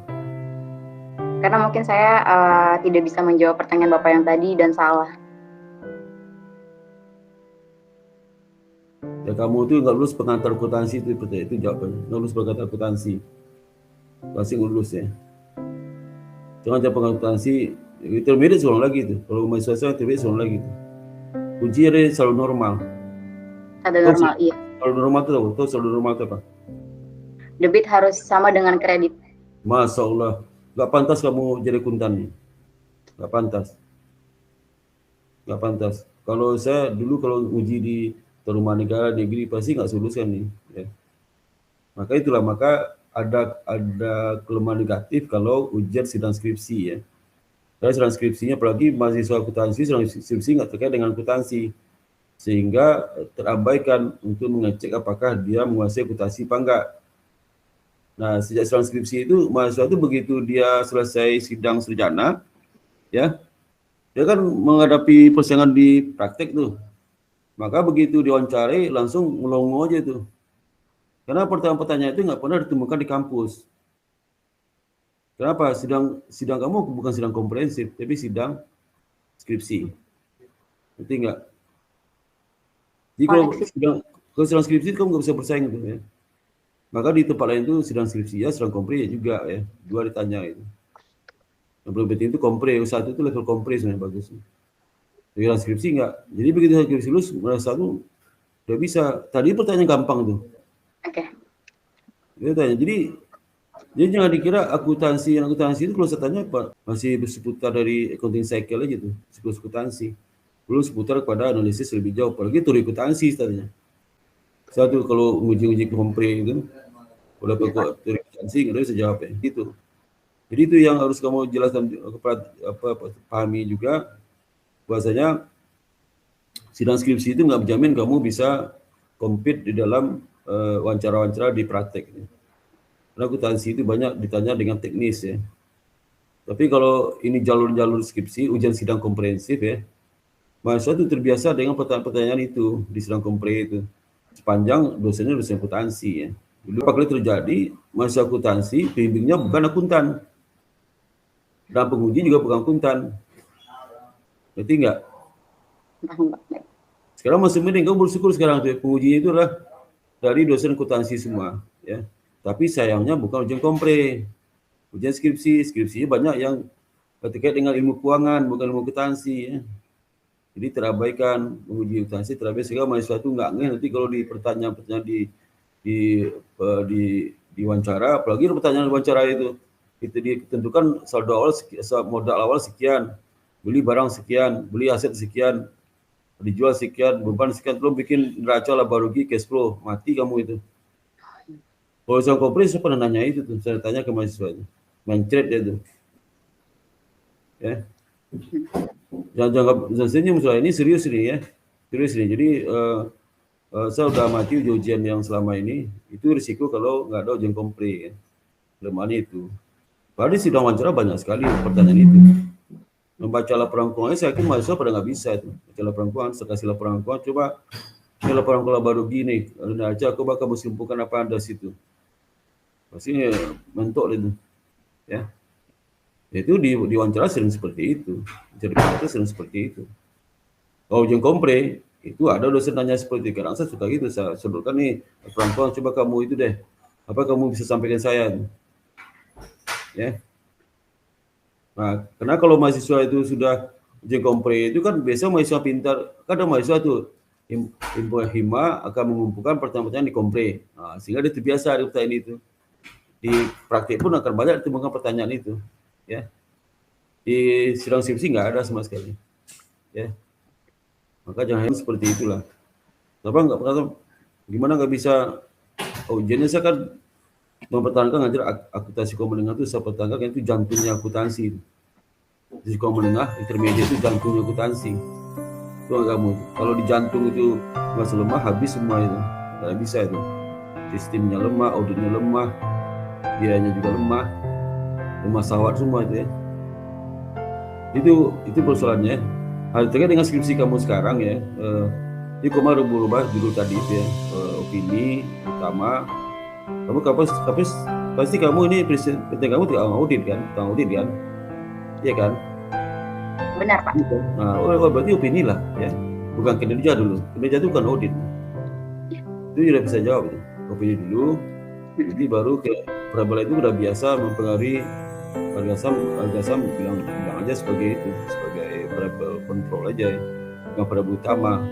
Karena mungkin saya tidak bisa menjawab pertanyaan Bapak yang tadi dan salah. Ya kamu tuh nggak lulus pengantar akuntansi itu jawabannya. Nggak lulus pengantar akuntansi. Pasti lulus ya. Jangan pengantar akuntansi, intermediate seorang lagi itu. Kalau mahasiswa saya intermediate seorang lagi itu. Kunci ada selalu normal. Ada normal, iya. Selalu normal itu tahu selalu normal itu apa? Debit harus sama dengan kredit. Masya Allah, nggak pantas kamu jadi akuntan nih. Nggak pantas. Nggak pantas. Kalau saya dulu kalau uji di rumah negara negeri pasti nggak luluskan nih. Ya. Maka itulah ada kelemahan negatif kalau ujian sidang skripsi ya. Karena sidang skripsinya apalagi mahasiswa akuntansi sidang skripsi nggak terkait dengan akuntansi sehingga terabaikan untuk mengecek apakah dia menguasai akuntansi apa enggak. Nah, sejak sidang skripsi itu mahasiswa itu begitu dia selesai sidang sarjana ya, dia kan menghadapi persaingan di praktek tuh. Maka begitu diwawancari langsung melongo aja tuh. Karena pertanyaan-pertanyaan itu nggak pernah ditemukan di kampus. Kenapa? Sidang kamu bukan sidang komprehensif, tapi sidang skripsi. Ngerti nggak? Jadi kalau sidang skripsi kamu nggak bisa bersaing gitu ya. Maka di tempat lain itu sidang skripsi ya, sidang kompre ya juga ya. Dua ditanya itu. Yang paling penting itu kompre, satu itu level kompre sebenarnya bagus. Sidang skripsi enggak. Jadi begitu skripsi lulus merasa tuh udah bisa. Tadi pertanyaan gampang tuh. Oke. Dia tanya. Jadi jangan dikira akuntansi itu kalau saya tanya apa masih seputar dari accounting cycle aja tuh, siklus akuntansi. Belum seputar pada analisis lebih jauh, apalagi teori akuntansi tadinya. Satu kalau uji kompre itu, kalau teori akuntansi nggak bisa jawab ya, gitu. Jadi itu yang harus kamu jelaskan pahami juga, bahwasanya sidang skripsi itu nggak menjamin kamu bisa compete di dalam wawancara-wawancara di praktek. Karena akuntansi itu banyak ditanya dengan teknis ya. Tapi kalau ini jalur-jalur skripsi, ujian sidang komprehensif ya, mahasiswa itu terbiasa dengan pertanyaan-pertanyaan itu di sidang kompre itu. Sepanjang dosennya dosen akuntansi ya. Dulu apa kali terjadi, mahasiswa akuntansi, pembimbingnya bukan akuntan. Dan penguji juga bukan akuntan. Ngerti nggak? Sekarang masih mending, kamu bersyukur sekarang tuh, pengujinya itu adalah dari dosen akuntansi semua ya. Tapi sayangnya bukan ujian kompre, ujian skripsinya banyak yang terkait dengan ilmu keuangan, bukan ilmu akuntansi ya. Jadi terabaikan, menguji akuntansi terabaikan sehingga mahasiswa itu nggak ngeh nanti kalau di pertanyaan di wawancara, apalagi pertanyaan wawancara itu ditentukan saldo awal modal awal sekian, beli barang sekian, beli aset sekian, dijual sekian, beban sekian, belum bikin neraca laba rugi cash flow, mati kamu itu. Kalau saya kompres saya pernah nanya itu tuh, saya tanya ke mahasiswa itu, mencret dia tuh. Ya. Jangan senyum, soal ini serius ini ya. Serius ini. Jadi saya udah amati ujian yang selama ini, itu risiko kalau nggak ada ujian kompre ya. Kelemahan itu. Padahal di sidang wawancara banyak sekali pertanyaan itu. Membaca laporan keuangan, saya yakin mahasiswa pada nggak bisa itu. Baca laporan keuangan, saya kasih laporan keuangan, coba ini laporan keuangan baru gini, lalu aja aku bakal simpulkan apa ada situ. Pasti mentok itu. Ya. Itu di wawancara sering seperti itu. Jadi itu sering seperti itu. Kalau ujian kompre, itu ada dosen tanya seperti itu. Kadang saya suka gitu, saya sebutkan nih, laporan keuangan, coba kamu itu deh, apa kamu bisa sampaikan saya? Ya. Nah, karena kalau mahasiswa itu sudah ujian kompre itu kan biasa mahasiswa pintar, kadang mahasiswa tuh hima akan mengumpulkan pertanyaan-pertanyaan di kompre. Nah, sehingga dia terbiasa di pertanyaan itu. Di praktik pun akan banyak ditemukan pertanyaan itu. Ya. Di sidang skripsi nggak ada sama sekali. Ya. Maka jangan seperti itulah. Gimana nggak bisa? Ujiannya saya kan mempertahankan ngajar akuntansi sekolah menengah itu, saya pertahankan itu jantungnya akuntansi. Di sekolah menengah intermediate itu jantungnya akuntansi. Itu kamu. Kalau di jantung itu masih lemah, habis semua itu. Tidak bisa itu. Sistemnya lemah, auditnya lemah, biayanya juga lemah sawat semua itu ya. Itu persoalannya. Hal terkait dengan skripsi kamu sekarang ya. Ini kemarin berubah judul tadi itu ya, opini utama. Kamu pasti kamu ini penting kamu tukang audit kan, iya kan? Benar Pak. Nah, berarti opini lah ya, bukan kinerja dulu. Kinerja itu bukan audit. Itu sudah bisa jawab itu. Opini dulu, jadi baru ke variabel itu udah biasa mempengaruhi harga saham bilang aja sebagai variabel kontrol aja, bukan variabel utama.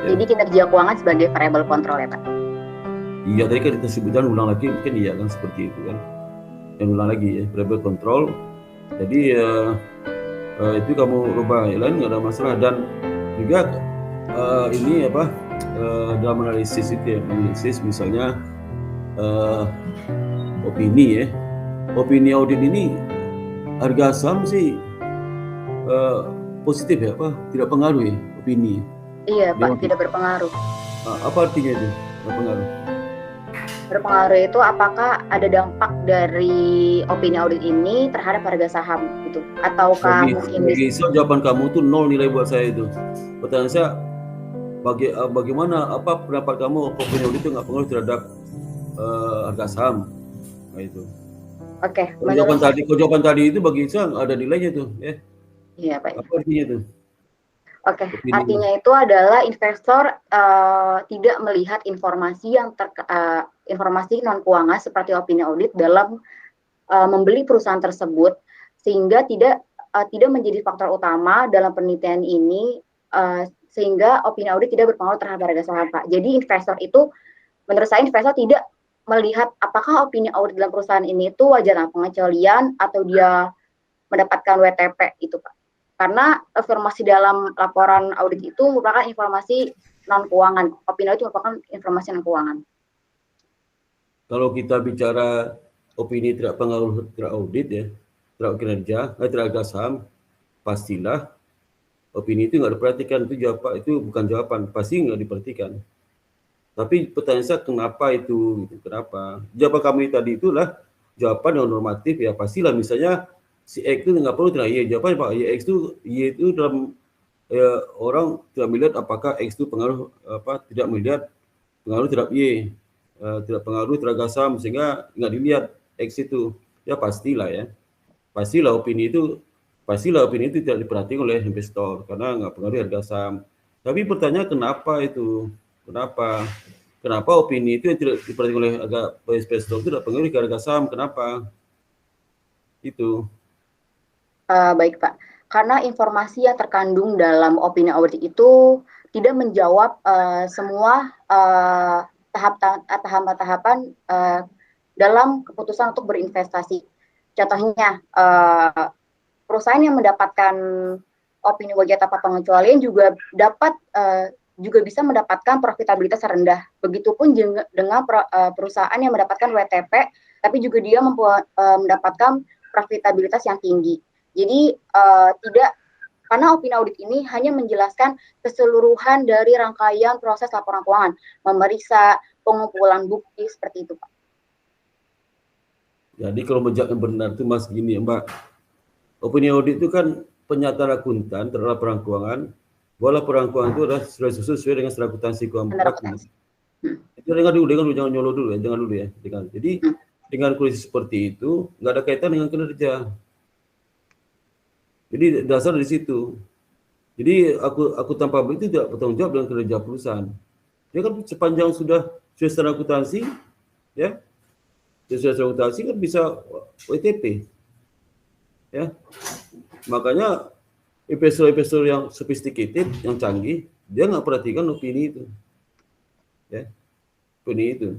Ya. Jadi kinerja keuangan sebagai variabel kontrol ya Pak? Iya, tadi kan kita sebutkan ulang lagi, mungkin iya kan seperti itu kan. Yang ulang lagi ya, variabel kontrol. Jadi itu kamu rubah, yang lain nggak ada masalah. Dan juga ini apa dalam analisis itu ya, analisis misalnya opini ya, opini audit ini harga saham sih positif ya, apa tidak pengaruh ya opini? Iya Pak, tidak berpengaruh. Apa artinya itu berpengaruh? Berpengaruh itu apakah ada dampak dari opini audit ini terhadap harga saham gitu, ataukah mungkin jawaban kamu tuh 0 nilai buat saya itu. Pertanyaan saya, bagaimana apa pendapat kamu opini audit itu nggak pengaruh terhadap harga saham? Nah, itu. Oke. Jawaban tadi itu bagi saya ada nilainya tuh, ya. Iya Pak. Apa artinya itu? Oke, artinya itu adalah investor tidak melihat informasi yang informasi non keuangan seperti opini audit dalam membeli perusahaan tersebut, sehingga tidak menjadi faktor utama dalam penelitian ini, sehingga opini audit tidak berpengaruh terhadap harga saham Pak. Jadi investor itu, menurut saya investor tidak melihat apakah opini audit dalam perusahaan ini itu wajar pengecualian atau dia mendapatkan WTP itu Pak. Karena informasi dalam laporan audit itu merupakan informasi non keuangan. Opini audit merupakan informasi non keuangan. Kalau kita bicara opini tidak pengaruh terhadap audit ya, terhadap kinerja, terhadap saham, pastilah opini itu nggak diperhatikan. Itu bukan jawaban, pasti nggak diperhatikan. Tapi pertanyaan saya kenapa itu? Kenapa? Jawaban kami tadi itulah jawaban yang normatif ya, pastilah misalnya si X itu nggak perlu terhadap Y. Jawabannya Pak, Y itu dalam orang tidak melihat apakah X itu pengaruh tidak melihat pengaruh terhadap Y, tidak pengaruh terhadap saham, sehingga nggak dilihat X itu. Ya pastilah opini itu tidak diperhatikan oleh investor karena nggak pengaruh harga saham. Tapi pertanyaan kenapa itu? Kenapa opini itu yang tidak diperhatikan oleh investor itu tidak pengaruh ke harga saham? Kenapa? Itu. Baik Pak, karena informasi yang terkandung dalam opini audit itu tidak menjawab semua tahapan dalam keputusan untuk berinvestasi. Contohnya, perusahaan yang mendapatkan opini wajar tanpa pengecualian juga bisa mendapatkan profitabilitas rendah. Begitupun dengan perusahaan yang mendapatkan WTP, tapi juga dia mendapatkan profitabilitas yang tinggi. Jadi tidak, karena opini audit ini hanya menjelaskan keseluruhan dari rangkaian proses laporan keuangan, memeriksa, pengumpulan bukti, seperti itu, Pak. Jadi kalau menjawab yang benar itu Mas gini ya Mbak, opini audit itu kan pernyataan akuntan terhadap laporan keuangan, bahwa laporan keuangan itu adalah sesuai dengan strat akuntansi keuangan berlaku. Itu dengar dulu, jangan nyolot dulu ya, jangan dulu ya. Jadi dengan kondisi seperti itu nggak ada kaitan dengan kinerja. Jadi dasar dari situ. Jadi aku tanpa itu tidak bertanggung jawab dengan kinerja perusahaan. Dia kan sepanjang sudah sesuai akuntansi, ya, sesuai akuntansi kan bisa WTP, ya. Makanya investor yang sophisticated, yang canggih, dia nggak perhatikan opini itu, ya, opini itu.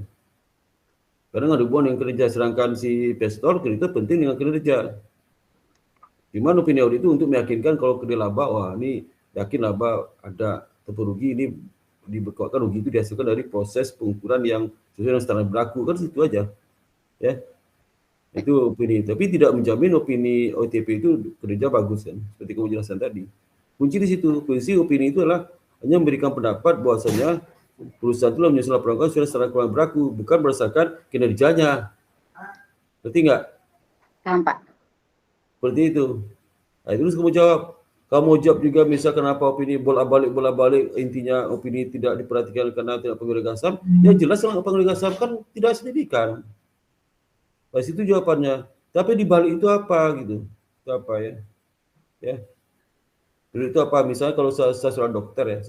Karena nggak ada hubungan dengan kerja, sedangkan si investor itu penting dengan kinerja. Cuman opini audit itu untuk meyakinkan kalau kerja laba, wah ini yakin laba ada, ataupun rugi ini dibekuatkan, rugi itu dihasilkan dari proses pengukuran yang sesuai dengan standar berlaku, kan situ aja, ya. Itu opini, tapi tidak menjamin opini OTP itu kerja bagus kan, seperti kamu jelaskan tadi. Kunci di situ, kunci opini itu adalah hanya memberikan pendapat bahwasanya perusahaan itu menyusun laporan keuangan sesuai standar keuangan berlaku, bukan berdasarkan kinerjanya. Berarti enggak? Paham, Pak. Seperti itu. Nah, terus kamu jawab juga misal kenapa opini bolak-balik, intinya opini tidak diperhatikan karena tidak pengguna gasam. Ya jelas kalau pengguna gasam kan tidak signifikan. Pas itu jawabannya. Tapi di balik itu apa gitu? Itu apa ya? Ya. Jadi itu apa? Misalnya kalau saya seorang dokter ya,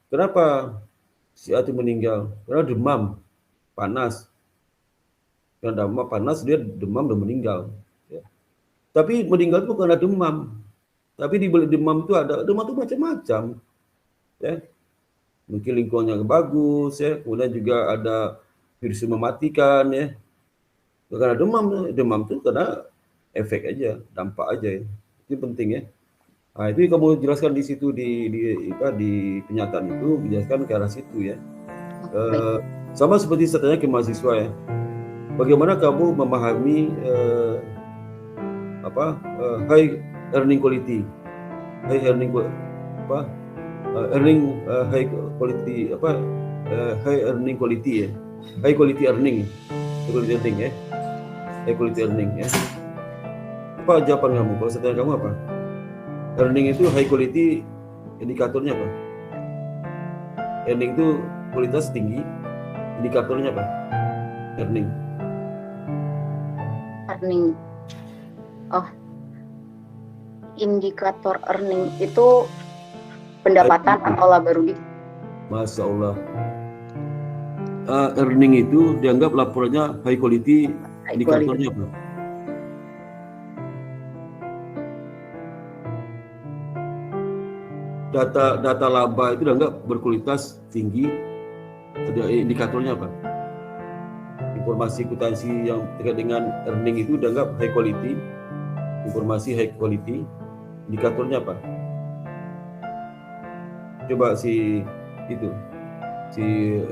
kenapa si A itu meninggal? Karena demam, panas. Karena demam panas, dia demam dan meninggal. Ya. Tapi meninggal itu bukan karena demam. Tapi di balik demam itu ada demam itu macam-macam. Ya. Mungkin lingkungannya bagus, ya. Kemudian juga ada virus mematikan, ya. Karena demam itu karena efek aja, dampak aja. Ya. Itu penting ya. Nah, itu kamu jelaskan di situ di pernyataan itu, jelaskan ke arah situ ya. Sama seperti saya tanya ke mahasiswa ya. Bagaimana kamu memahami high earning quality, high earning quality ya, high quality earning ya, high quality earning ya. Apa jawaban kamu? Kalau saya tanya kamu apa? Earning itu high quality, indikatornya apa? Earning itu kualitas tinggi, indikatornya apa? Earning. Oh, indikator earning itu pendapatan atau laba rugi. Masya Allah. Earning itu dianggap laporannya high quality, indikatornya apa? Data laba itu dianggap berkualitas tinggi, indikatornya apa? Informasi akuntansi yang terkait dengan earning itu dianggap high quality, informasi high quality, indikatornya apa? Coba si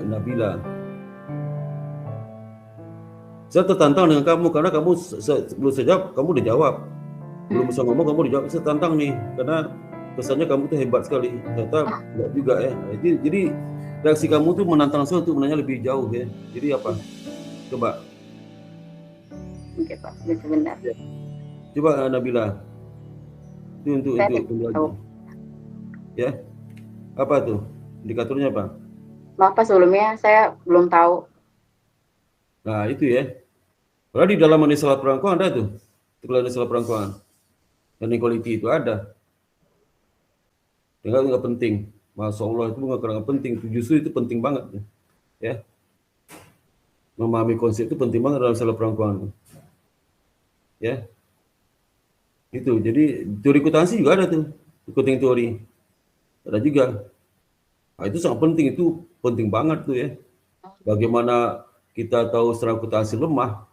Nabila. Saya tertantang dengan kamu karena kamu sebelum saya jawab, kamu udah jawab. Belum bisa ngomong, kamu udah jawab. Saya tantang nih karena kesannya kamu tuh hebat sekali. Ternyata enggak juga ya. Jadi reaksi kamu tuh menantang saya untuk menanya lebih jauh ya. Jadi apa? Coba. Oke Pak, sebentar. Coba Nabila. Itu untuk aja. Ya. Apa tuh? Indikatornya apa? Maaf Pak, sebelumnya saya belum tahu. Nah itu ya. Kalau di dalam manusia laporan keuangan ada tuh. Kalau manusia laporan keuangan. Dan equality itu ada. Nggak penting. Masya Allah itu nggak penting. Justru itu penting banget. Ya. Memahami konsep itu penting banget dalam laporan keuangan. Ya. Itu. Jadi teori akuntansi juga ada tuh. Accounting teori. Ada juga. Nah, itu sangat penting, itu penting banget tuh ya. Bagaimana kita tahu secara akuntansi lemah,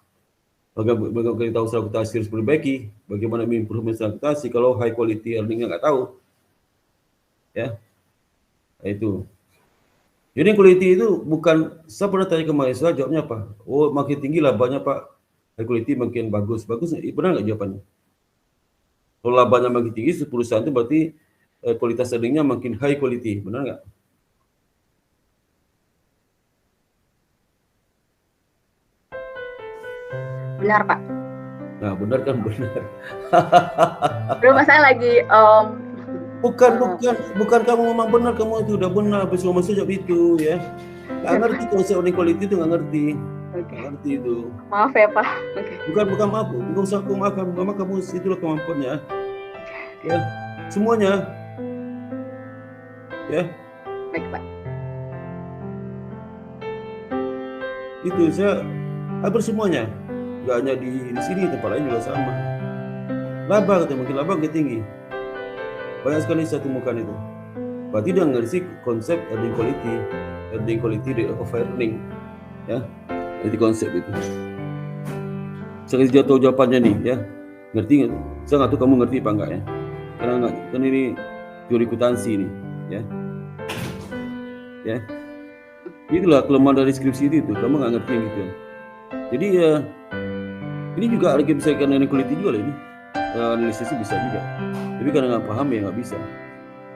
bagaimana kita tahu secara akuntansi harus diperbaiki, bagaimana improvement secara akuntansi kalau high quality earning-nya nggak tahu. Ya. Nah, itu. Jadi quality itu bukan, saya pernah tanya ke mahasiswa, jawabnya apa? Oh makin tinggi labanya Pak. high quality makin bagus. Benar nggak jawabannya? Kalau labanya makin tinggi, perusahaan itu berarti kualitas earningnya makin high quality, benar nggak? Benar, Pak. Nah, benar kan benar. Belum, saya lagi Bukan kamu memang benar, kamu itu udah benar, semua sejak itu ya. Nggak ngerti konsep earning quality itu, nggak ngerti. Nggak ngerti itu. Maaf ya, Pak. Bukan maaf, nggak usah aku maafkan, memang kamu itulah kemampuannya. Ya, semuanya. Ya. Baik, Pak. Itu saya hampir semuanya. Nggak hanya di sini, tempat lain juga sama. Laba katanya, makin laba makin tinggi. Banyak sekali saya temukan itu. Berarti dia ngerti konsep earning quality rate of earning, ya, itu konsep itu. Saya kasih jatuh jawabannya nih, ya, ngerti nggak? Saya nggak tahu kamu ngerti apa enggak ya, karena ini teori akuntansi nih, ya. Itulah kelemahan dari skripsi itu, kamu nggak ngerti yang gitu. Jadi ya, ini juga lagi bisa ikan earning quality juga lah ini. Analisisnya bisa juga, tapi karena nggak paham ya nggak bisa.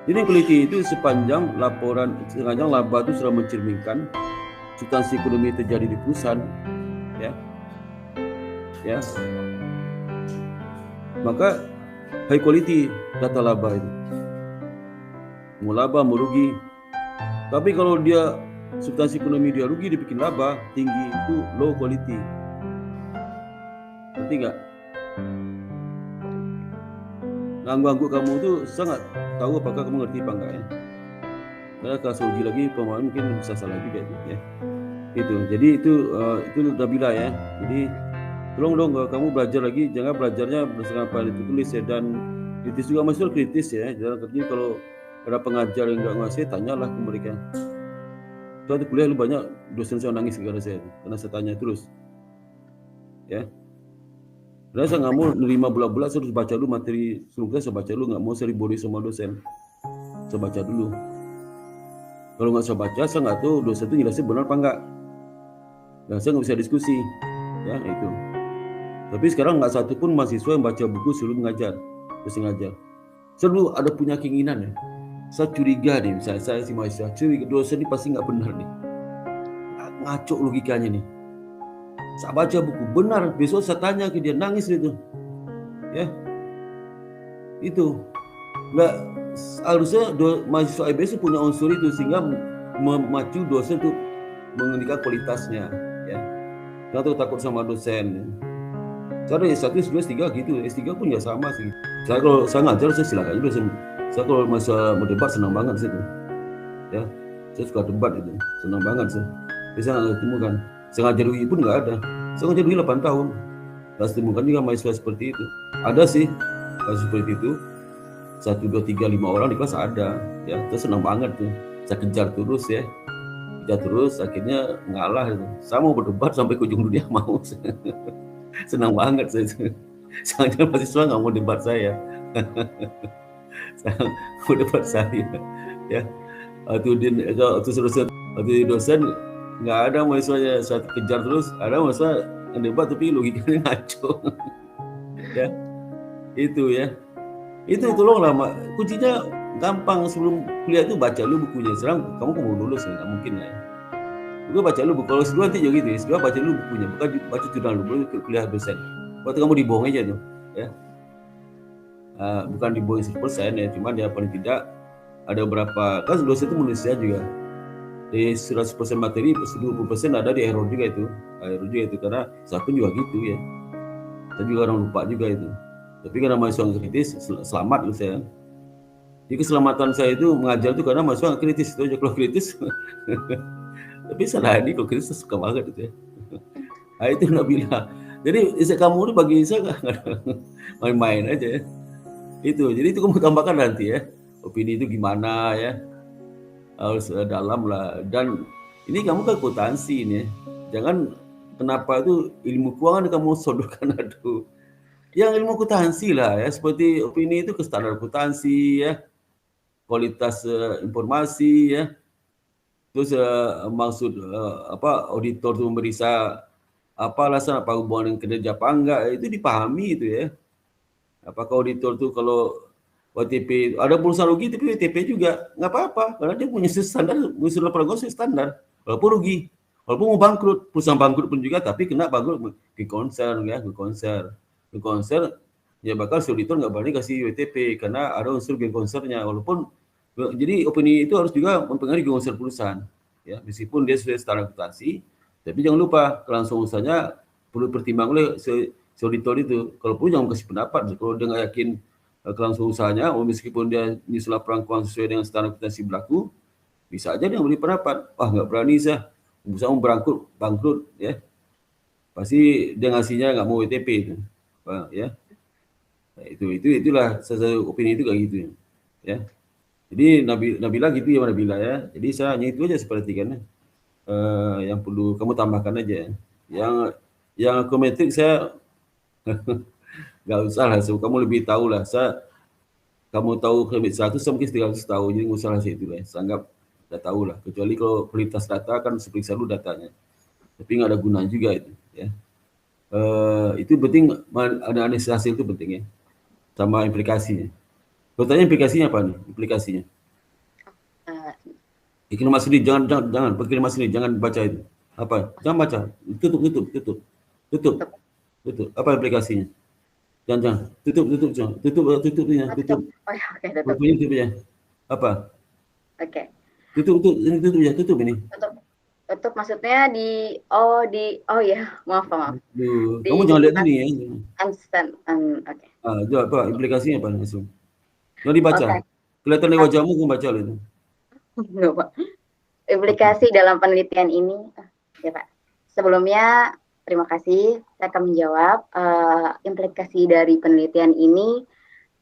Jadi quality itu sepanjang laba itu sudah mencerminkan substansi ekonomi terjadi di perusahaan, ya, maka high quality data laba itu. Mau laba mau rugi, tapi kalau dia substansi ekonomi dia rugi, dia bikin laba tinggi, itu low quality. Ngerti nggak? Ngangguk kamu tuh sangat tahu apakah kamu ngerti apa enggak ya. Karena kalau uji lagi pemahaman mungkin bisa salah juga ya. Itu. Jadi itu Nabila ya. Jadi tolong dong kamu belajar lagi, jangan belajarnya berdasarkan apa yang ditulis ya, dan kritis juga, masih kritis ya. Jangan kerja kalau ada pengajar yang nggak ngasih, tanyalah ke mereka. Suatu kuliah lu banyak dosen saya nangis gara-gara saya itu, karena saya tanya terus. Ya. Karena saya nggak mau nerima bulat-bulat, saya harus baca dulu materi sebelum saya baca dulu, nggak mau saya ribori sama dosen. Saya baca dulu. Kalau nggak saya baca, saya nggak tahu dosen itu jelasin benar apa enggak. Nah, saya nggak bisa diskusi, ya itu. Tapi sekarang nggak satu pun mahasiswa yang baca buku sebelum mengajar, terus ngajar. Saya dulu ada punya keinginan ya. Saya curiga nih, misalnya saya si mahasiswa, curiga dosen ini pasti nggak benar nih. Ngaco logikanya nih. Saya baca buku benar, besok saya tanya ke dia, nangis itu, ya, itu nggak harusnya mahasiswa IBS punya unsur itu sehingga memacu dosen untuk meningkatkan kualitasnya, ya. Nggak tahu takut sama dosen. Ya. Saya S1, S2, S3 gitu, S3 pun ya sama sih. Saya kalau saya ngajar saya silakan dosen. Saya kalau masa mau debat senang banget situ, ya. Saya suka debat itu, senang banget saya. Bisa nggak temukan. Saya ngajar UI pun nggak ada. Saya ngajar UI 8 tahun. Saya temukan juga mahasiswa seperti itu. Ada sih mahasiswa seperti itu. 1, 2, 3, 5 orang di kelas ada. Ya, saya senang banget tuh. Saya kejar terus ya. Kejar terus, akhirnya ngalah. Itu. Saya mau berdebat sampai ke ujung dunia mau. Senang banget saya. Soalnya mahasiswa nggak mau debat saya. Saya mau debat saya. Ya. Waktu dosen nggak ada mahasiswanya, saya kejar terus. Ada mahasiswa yang debat tapi logikanya ngaco. Ya, itu ya. Itu tolonglah, kuncinya gampang. Sebelum kuliah itu baca dulu bukunya. Sekarang kamu mau lulus ya, nggak mungkin lah ya. Itu baca dulu buku. Kalau S2 nanti juga gitu. S2 baca dulu bukunya, bukan baca jurnal dulu, baru kuliah dosen. Waktu kamu dibohong aja tuh, ya. Bukan dibohong 100% ya, cuman ya paling tidak ada beberapa, kan dosen itu manusia juga. Di 100% materi, 20% ada di error juga itu. Karena saya pun juga gitu ya. Saya juga orang lupa juga itu. Tapi karena mahasiswa kritis, selamat gitu saya. Jadi keselamatan saya itu mengajar itu karena mahasiswa kritis itu aja. Kalau kritis, tapi salah ini kalau kritis suka banget itu ya. Nah, itu Nabila. Jadi kamu itu bagi saya main-main aja ya. Itu, jadi itu kamu tambahkan nanti ya. Opini itu gimana ya. Harus dalam lah, dan ini kamu kan akuntansi ini ya. Jangan kenapa itu ilmu keuangan kamu sodorkan, aduh. Yang ilmu akuntansi lah ya, seperti opini itu ke standar akuntansi ya, kualitas informasi ya, terus maksud auditor itu memeriksa apa alasan, apa hubungan dengan kinerja apa enggak, itu dipahami itu ya. Apakah auditor tuh kalau WTP ada perusahaan rugi tapi WTP juga nggak apa-apa karena dia punya standar, unsur laporan keuangan standar. Walaupun rugi, walaupun mau bangkrut, perusahaan bangkrut pun juga tapi kena bangkrut ke konser ya, ke konser ya bakal si auditor nggak berani kasih WTP karena ada unsur geng konsernya. Walaupun jadi opini itu harus juga mempengaruhi geng konser perusahaan ya, meskipun dia sudah standar akuntansi, tapi jangan lupa kelangsungan usahanya perlu pertimbang oleh si auditor itu. Kalau perlu jangan kasih pendapat kalau dia nggak yakin kelangsungan usahanya, meskipun dia nyusul laporan keuangan sesuai dengan standar akuntansi berlaku, bisa aja dia beri pendapat, nggak berani saya, usaha bangkrut ya, pasti dia ngasihnya nggak mau WTP itu, ya, nah, itulah sesuatu opini itu kayak gitu ya. Jadi Nabila gitu ya Nabila ya. Jadi saya hanya itu aja sepertikan yang perlu kamu tambahkan aja. Yang kometrik saya nggak usah lah, so, kamu lebih tahu lah. Kamu tahu kredit 100, saya mungkin 300 tahu, jadi nggak usah lah itu lah. Saya anggap udah tahu lah. Kecuali kalau kualitas data kan seperiksa dulu datanya. Tapi nggak ada gunanya juga itu. Ya. Itu penting, ada analisis hasil itu penting ya. Sama implikasinya. Kalau tanya implikasinya apa nih? Implikasinya. Ikhlas Mas ini jangan pakai Mas ini, jangan baca itu. Apa? Jangan baca. Tutup. Apa implikasinya? Jangan. Tutup ya. Tutup. Bukunya tutup ya. Apa? Oke. Tutup ya. Tutup ini. Tutup maksudnya oh ya, maaf. Kamu jangan lihat ini ya. Understand. Oke. Jawab apa? Implikasinya apa langsung? Jangan dibaca. Okay. Kelihatan dari wajahmu kamu baca itu. Enggak, Pak. Implikasi dalam penelitian ini, ya Pak. Sebelumnya terima kasih. Saya akan menjawab implikasi dari penelitian ini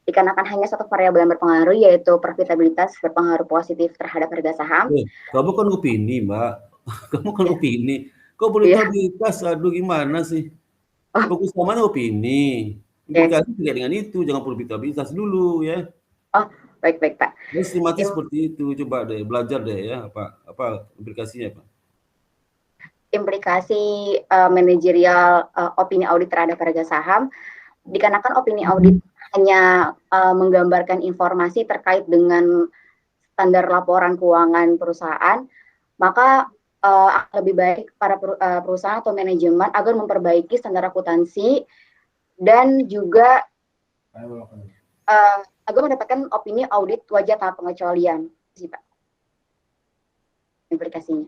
dikarenakan hanya satu variabel yang berpengaruh, yaitu profitabilitas berpengaruh positif terhadap harga saham. Kamu kan opini, Mbak. Kamu kan opini. Kok profitabilitas? Aduh, gimana sih? Fokus ke mana opini? Implikasi tidak dengan itu. Jangan profitabilitas dulu ya. Oh, baik Pak. Sistematis seperti itu. Coba deh belajar deh ya. Apa implikasinya Pak? Implikasi manajerial opini audit terhadap harga saham, dikarenakan opini audit hanya menggambarkan informasi terkait dengan standar laporan keuangan perusahaan, maka lebih baik para perusahaan atau manajemen agar memperbaiki standar akuntansi dan juga agar mendapatkan opini audit wajar tanpa pengecualian, sih Pak. Implikasinya.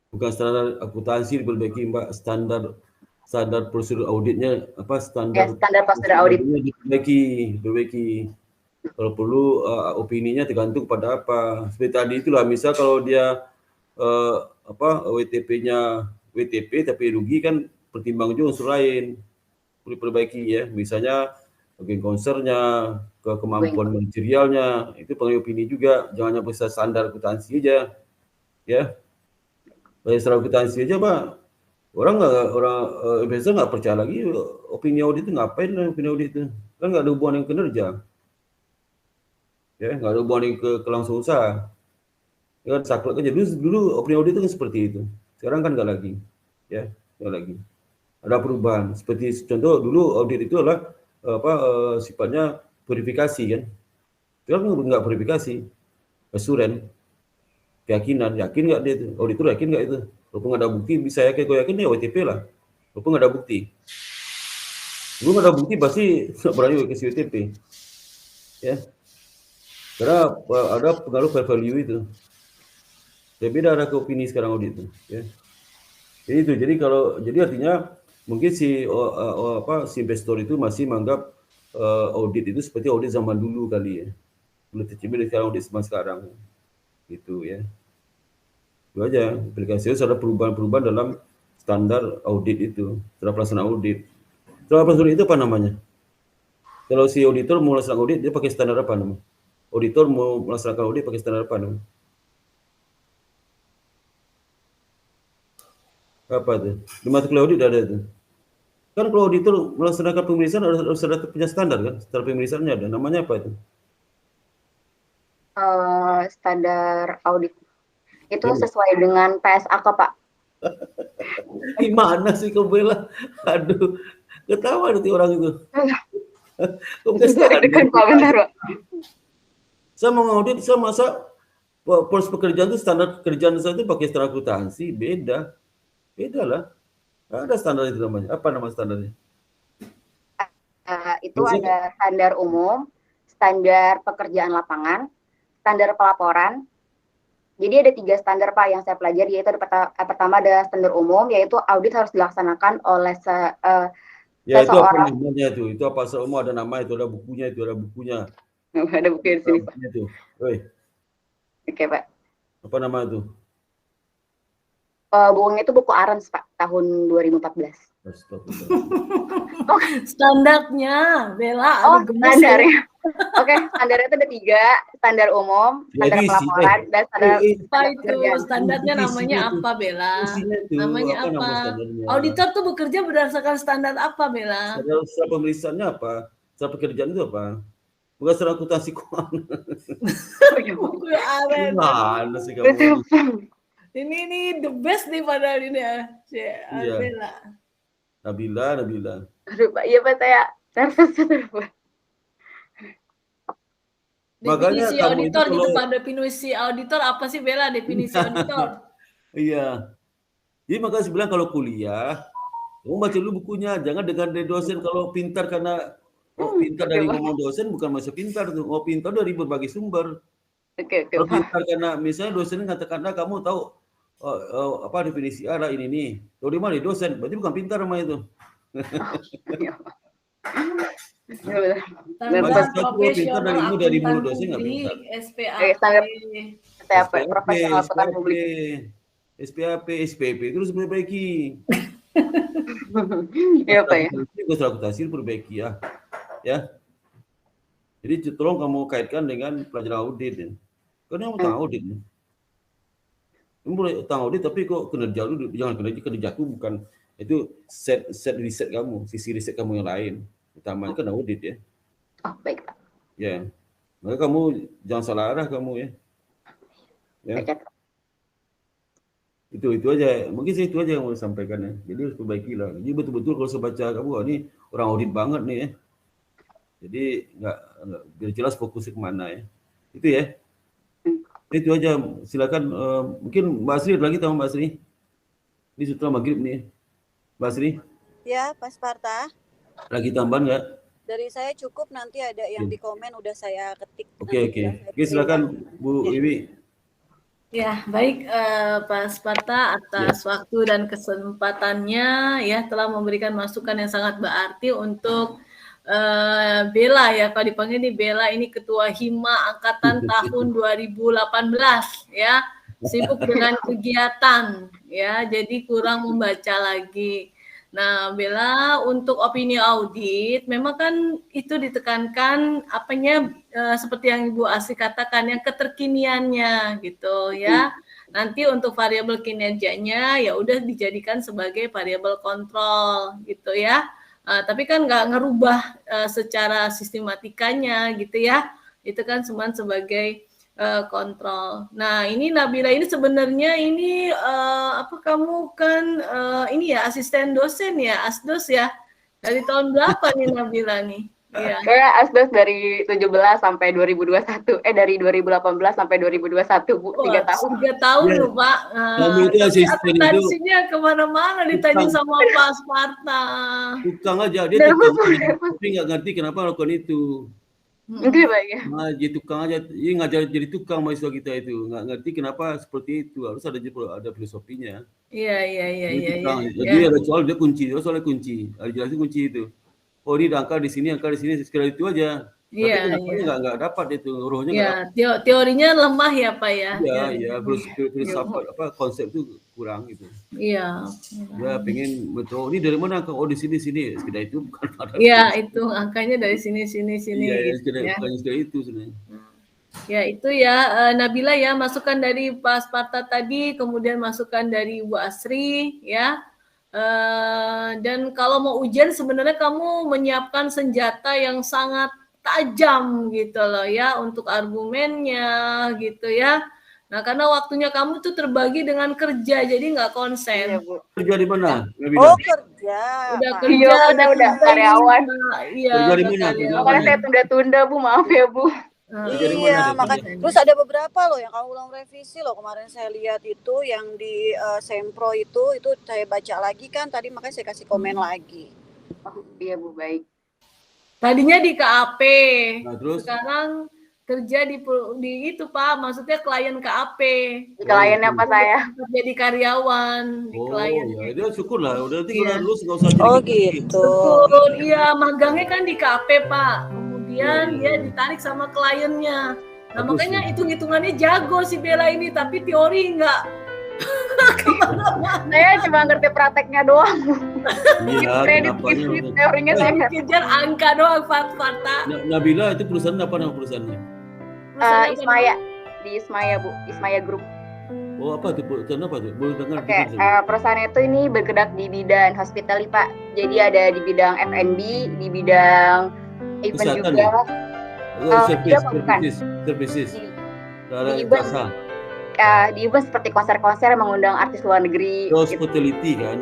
Bukan standar akuntansi diperbaiki, Mbak, standar prosedur auditnya apa standar prosedur audit diperbaiki. Kalau perlu opininya tergantung pada apa. Seperti tadi itulah, misal kalau dia WTP-nya WTP tapi rugi kan pertimbang juga unsur lain perlu diperbaiki ya. Misalnya bagian konsernya, kemampuan manajerialnya, itu pengen opini juga. Jangan hanya bisa standar akuntansi aja, ya. Standar akuntansi aja, Pak. Orang investor nggak percaya lagi opini audit itu. Ngapain opini audit itu? Kan nggak ada hubungan dengan kinerja, ya, nggak ada hubungan dengan kelangsungan usaha. Ya kan saklek aja. Dulu opini audit itu kan seperti itu. Sekarang kan nggak lagi, ya, nggak lagi. Ada perubahan. Seperti contoh dulu audit itu adalah sifatnya verifikasi kan. Sekarang nggak verifikasi, asuran, keyakinan. Yakin nggak dia itu? Auditor yakin nggak itu? Walaupun nggak ada bukti, bisa yakin, gue yakin ya WTP lah. Walaupun nggak ada bukti. Dulu nggak ada bukti pasti nggak berani kasih WTP, ya. Karena ada pengaruh fair value itu. Beda ada ke opini sekarang audit itu, ya. Jadi itu. Jadi artinya mungkin si investor itu masih menganggap audit itu seperti audit zaman dulu kali ya. Belum tercipta sekarang audit zaman sekarang. Gitu ya. Itu aja. Aplikasi itu ada perubahan-perubahan dalam standar audit itu, setelah pelaksanaan audit. Setelah pelaksanaan itu apa namanya? Kalau si auditor mau melaksanakan audit, dia pakai standar apa namanya? Auditor mau melaksanakan audit pakai standar apa namanya? Apa tuh? Di mata kuliah audit ada itu. Kan kalau auditor melaksanakan pemeriksaan harus ada punya standar kan? Standar pemeriksaannya ada. Namanya apa itu? Standar audit itu sesuai dengan PSAK, Pak. Gimana sih kau Bella? Aduh, ketawa nanti orang itu. Kau bukan standar. Deg-degan Pak, bentar Pak. Saya mau ngaudit, saya masa pos pekerjaan itu standar pekerjaan saya itu pakai standar akuntansi, beda lah. Ada standar itu namanya. Apa nama standarnya? Itu ada standar umum, standar pekerjaan lapangan, standar pelaporan. Jadi ada 3 standar Pak yang saya pelajari, yaitu pertama ada standar umum, yaitu audit harus dilaksanakan oleh ya itu seseorang. apa namanya itu? Itu apa semua ada nama itu, ada bukunya itu, ada bukunya. Ada buku di sini Pak. Itu. Oi. Oke Pak. Apa nama itu? Bukunya itu buku Arens Pak, tahun 2014. Standarnya, Bella. Oh, standarnya. Oke, standarnya itu ada 3, standar umum, standar pelaporan, dan standar apa itu? Standarnya namanya apa, Bella? Namanya apa? Auditor tuh bekerja berdasarkan standar apa, Bella? Standar pemeriksaannya apa? Standar pekerjaan itu apa? Bukan standar akuntansi keuangan. Buku Arens. Mana sih kamu? Ini the best nih padahal ini ya. Iya. Bella. Nabila. Aduh Pak, iya Pak, saya nervous Pak. Makanya Definisi kamu auditor itu gitu kalau- Pak, definisi auditor apa sih Bella definisi auditor? Iya. Jadi makanya saya bilang kalau kuliah, kamu baca dulu bukunya. Jangan dengan dari dosen kalau pintar karena pintar dari ngomong dosen bukan masa pintar tuh. Oh pintar dari berbagai sumber. Oke Kalau Pak. pintar karena misalnya dosen mengatakan, kamu tahu apa definisi A ini nih. Kalau di mana dosen, berarti bukan pintar sama itu. Standar profesional ilmu dari mulut akuntan dosen nggak publik, pintar. SPAP. SPAP, profesional akuntan publik. SPAP, SPP terus perbaiki. Iya Pak ya. Standar akuntansi perbaiki ya. Jadi tolong kamu kaitkan dengan pelajaran audit ya. Karena kamu tahu audit. Kamu boleh tahu audit tapi kok kinerja lu jangan kinerja itu bukan itu set riset kamu, sisi riset kamu yang lain. Utamanya kan audit ya. Oh, baik Pak. Ya. Maka kamu jangan salah arah kamu ya. Ya. Itu aja. Mungkin sih itu aja yang mau disampaikan ya. Jadi harus perbaiki lah. Jadi betul-betul kalau saya baca kamu ini orang audit banget nih ya. Jadi nggak biar jelas fokusnya kemana ya. Itu ya. Itu aja. Silakan mungkin Mbak Asri lagi tahu Mbak Asri. Ini setelah maghrib nih. Mbak Asri. Ya, Pak Sparta. Lagi tambahan nggak? Dari saya cukup, nanti ada yang di komen udah saya ketik. Oke. Oke, silakan Bu Iwi. Ya, baik Pak Sparta atas waktu dan kesempatannya ya telah memberikan masukan yang sangat berarti untuk Bella ya, kalau dipanggil nih Bella ini Ketua Hima Angkatan tahun 2018 ya, sibuk dengan kegiatan ya, jadi kurang membaca lagi. Nah, Bella untuk opini audit memang kan itu ditekankan apanya seperti yang Ibu Asri katakan yang keterkiniannya gitu ya. Nanti untuk variabel kinerjanya ya udah dijadikan sebagai variabel kontrol gitu ya. Tapi kan nggak ngerubah secara sistematikanya gitu ya. Itu kan cuma sebagai kontrol. Nah ini Nabila ini sebenarnya ini apa kamu kan ini ya asisten dosen ya, asdos ya. Dari tahun berapa nih Nabila nih? Iya. Saya asdos dari 17 sampai 2021. Dari 2018 sampai 2021 Bu, 3 tahun. 3 tahun loh Pak. Kamu itu asisten itu. Akuntansinya kemana-mana ditanya sama Pak Sparta. Tukang aja dia tapi nggak ngerti kenapa lakukan itu. Oke Pak ya. Jadi tukang aja, dia ngajar jadi tukang mahasiswa kita itu nggak ngerti kenapa seperti itu, harus ada filosofinya. Iya. Jadi ada soal dia kunci, soalnya kunci, ada jelasin kunci itu. Oh ini angka di sini, sekedar itu aja. Iya. Tapi nggak dapat itu rohnya. Iya, teorinya lemah ya Pak ya. Iya, filsafat konsep itu kurang gitu. Iya. Ya pengen betul. Ini dari mana angka? Oh di sini. Sekedar itu bukan ada. Iya, itu angkanya dari sini. Iya, gitu, ya. sekedar itu sebenarnya. Ya itu ya Nabila ya, masukan dari Pak Sparta tadi, kemudian masukan dari Bu Asri ya. Dan kalau mau ujian sebenarnya kamu menyiapkan senjata yang sangat tajam gitu loh ya untuk argumennya gitu ya. Nah, karena waktunya kamu tuh terbagi dengan kerja, jadi nggak Iya, konsen. Bu. Kerja di mana? Nabila? Oh, kerja. Udah Pak. kerja, Iya, udah karyawan. Iya, Kerja di udah mana? Kerja Makanya mana? saya tunda-tunda, Bu. Maaf ya, Bu. Kerja di mana Iya, ada makanya. kerja? Terus ada beberapa loh yang kamu ulang revisi loh. Kemarin saya lihat itu yang di Sempro itu saya baca lagi kan tadi, makanya saya kasih komen lagi. Oh, iya, Bu, baik. Tadinya di KAP, Nah, terus? sekarang kerja di itu Pak, maksudnya klien KAP. Di kliennya apa saya? Jadi karyawan di Oh klien. ya, dia syukurlah. Udah nanti Iya. kalau lulus nggak usah jadi Oh gitu lagi. gitu. Betul, iya magangnya kan di KAP Pak. Kemudian Iya, dia iya. ditarik sama kliennya. Nah Bagus, makanya ya. hitung-hitungannya jago si Bella ini, tapi teori enggak. Saya cuma ngerti prakteknya doang. Iya, Kredit kenapanya? bisnis teorinya saya nggak. Kejar angka doang Fata. Nabila itu perusahaan apa nama perusahaannya? Ismaya di Ismaya, Bu, Ismaya Group. Oh apa tuh perusahaan apa tuh? Boleh dengar? Oke, perusahaan itu ini bergerak di bidang hospitality, Pak. Jadi ada di bidang F&B, di bidang event Kesehatan juga. Services. Di Cara event. jasa. Di event seperti konser-konser mengundang artis luar negeri. Hospitality kan?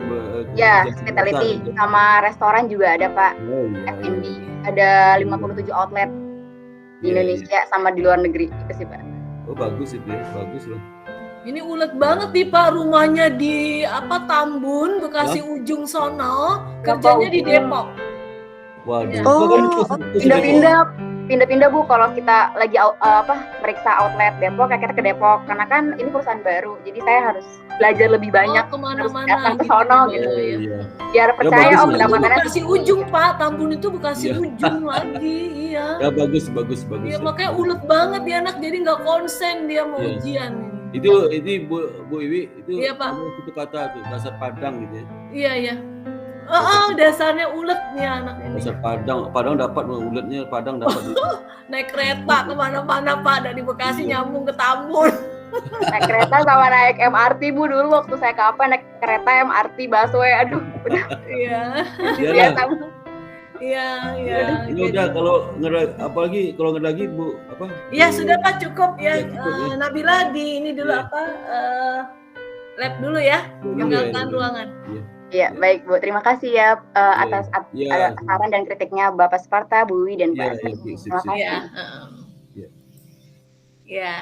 Ya, jasa hospitality besar. sama restoran juga ada, Pak. Oh iya. F&B ada 57 outlet di Iya, Indonesia sama di luar negeri itu sih, Pak. Oh bagus itu ya, bagus loh. Ini ulet banget nih Pak, rumahnya di Tambun, Bekasi ujung sono, kerjanya di Depok. Waduh. Oh, Pindah-pindah Bu, kalau kita lagi meriksa outlet Depok, kayak kita ke Depok karena kan ini perusahaan baru, jadi saya harus belajar lebih banyak, harus kemana-mana datang ke gitu. sono gitu, Iya. biar percaya bagus, ya. pendapatannya Bekasi ujung Pak, Tambun itu Bekasi Iya. ujung lagi, iya. Ya bagus. Iya makanya ulet banget dia anak, jadi nggak konsen dia mau Iya. ujian. Ini Bu Iwi itu Iya, Pak. itu kata tuh dasar Padang gitu ya. Iya. Dasarnya ulet nih anak ini. Dasar Padang dapat uletnya Padang dapat. Naik kereta kemana-mana Pak, dari Bekasi nyambung ke Tambun. naik kereta sama naik MRT Bu, dulu waktu saya kapan naik kereta MRT busway, aduh udah Iya. biasa Bu. Iya. Ini udah kalau apalagi kalau nggak lagi Bu apa? Iya sudah Pak, cukup ya. Ya, cukup, ya. Nabila di ini dulu Iya. lab dulu ya, Dulu tinggalkan ya. ruangan. Iya, baik Bu. Terima kasih ya atas Iya. saran dan kritiknya Bapak Sparta, Bu Wi dan Pak Iya, Asmi. iya, sip, Terima sip. kasih. Iya. Iya. Iya.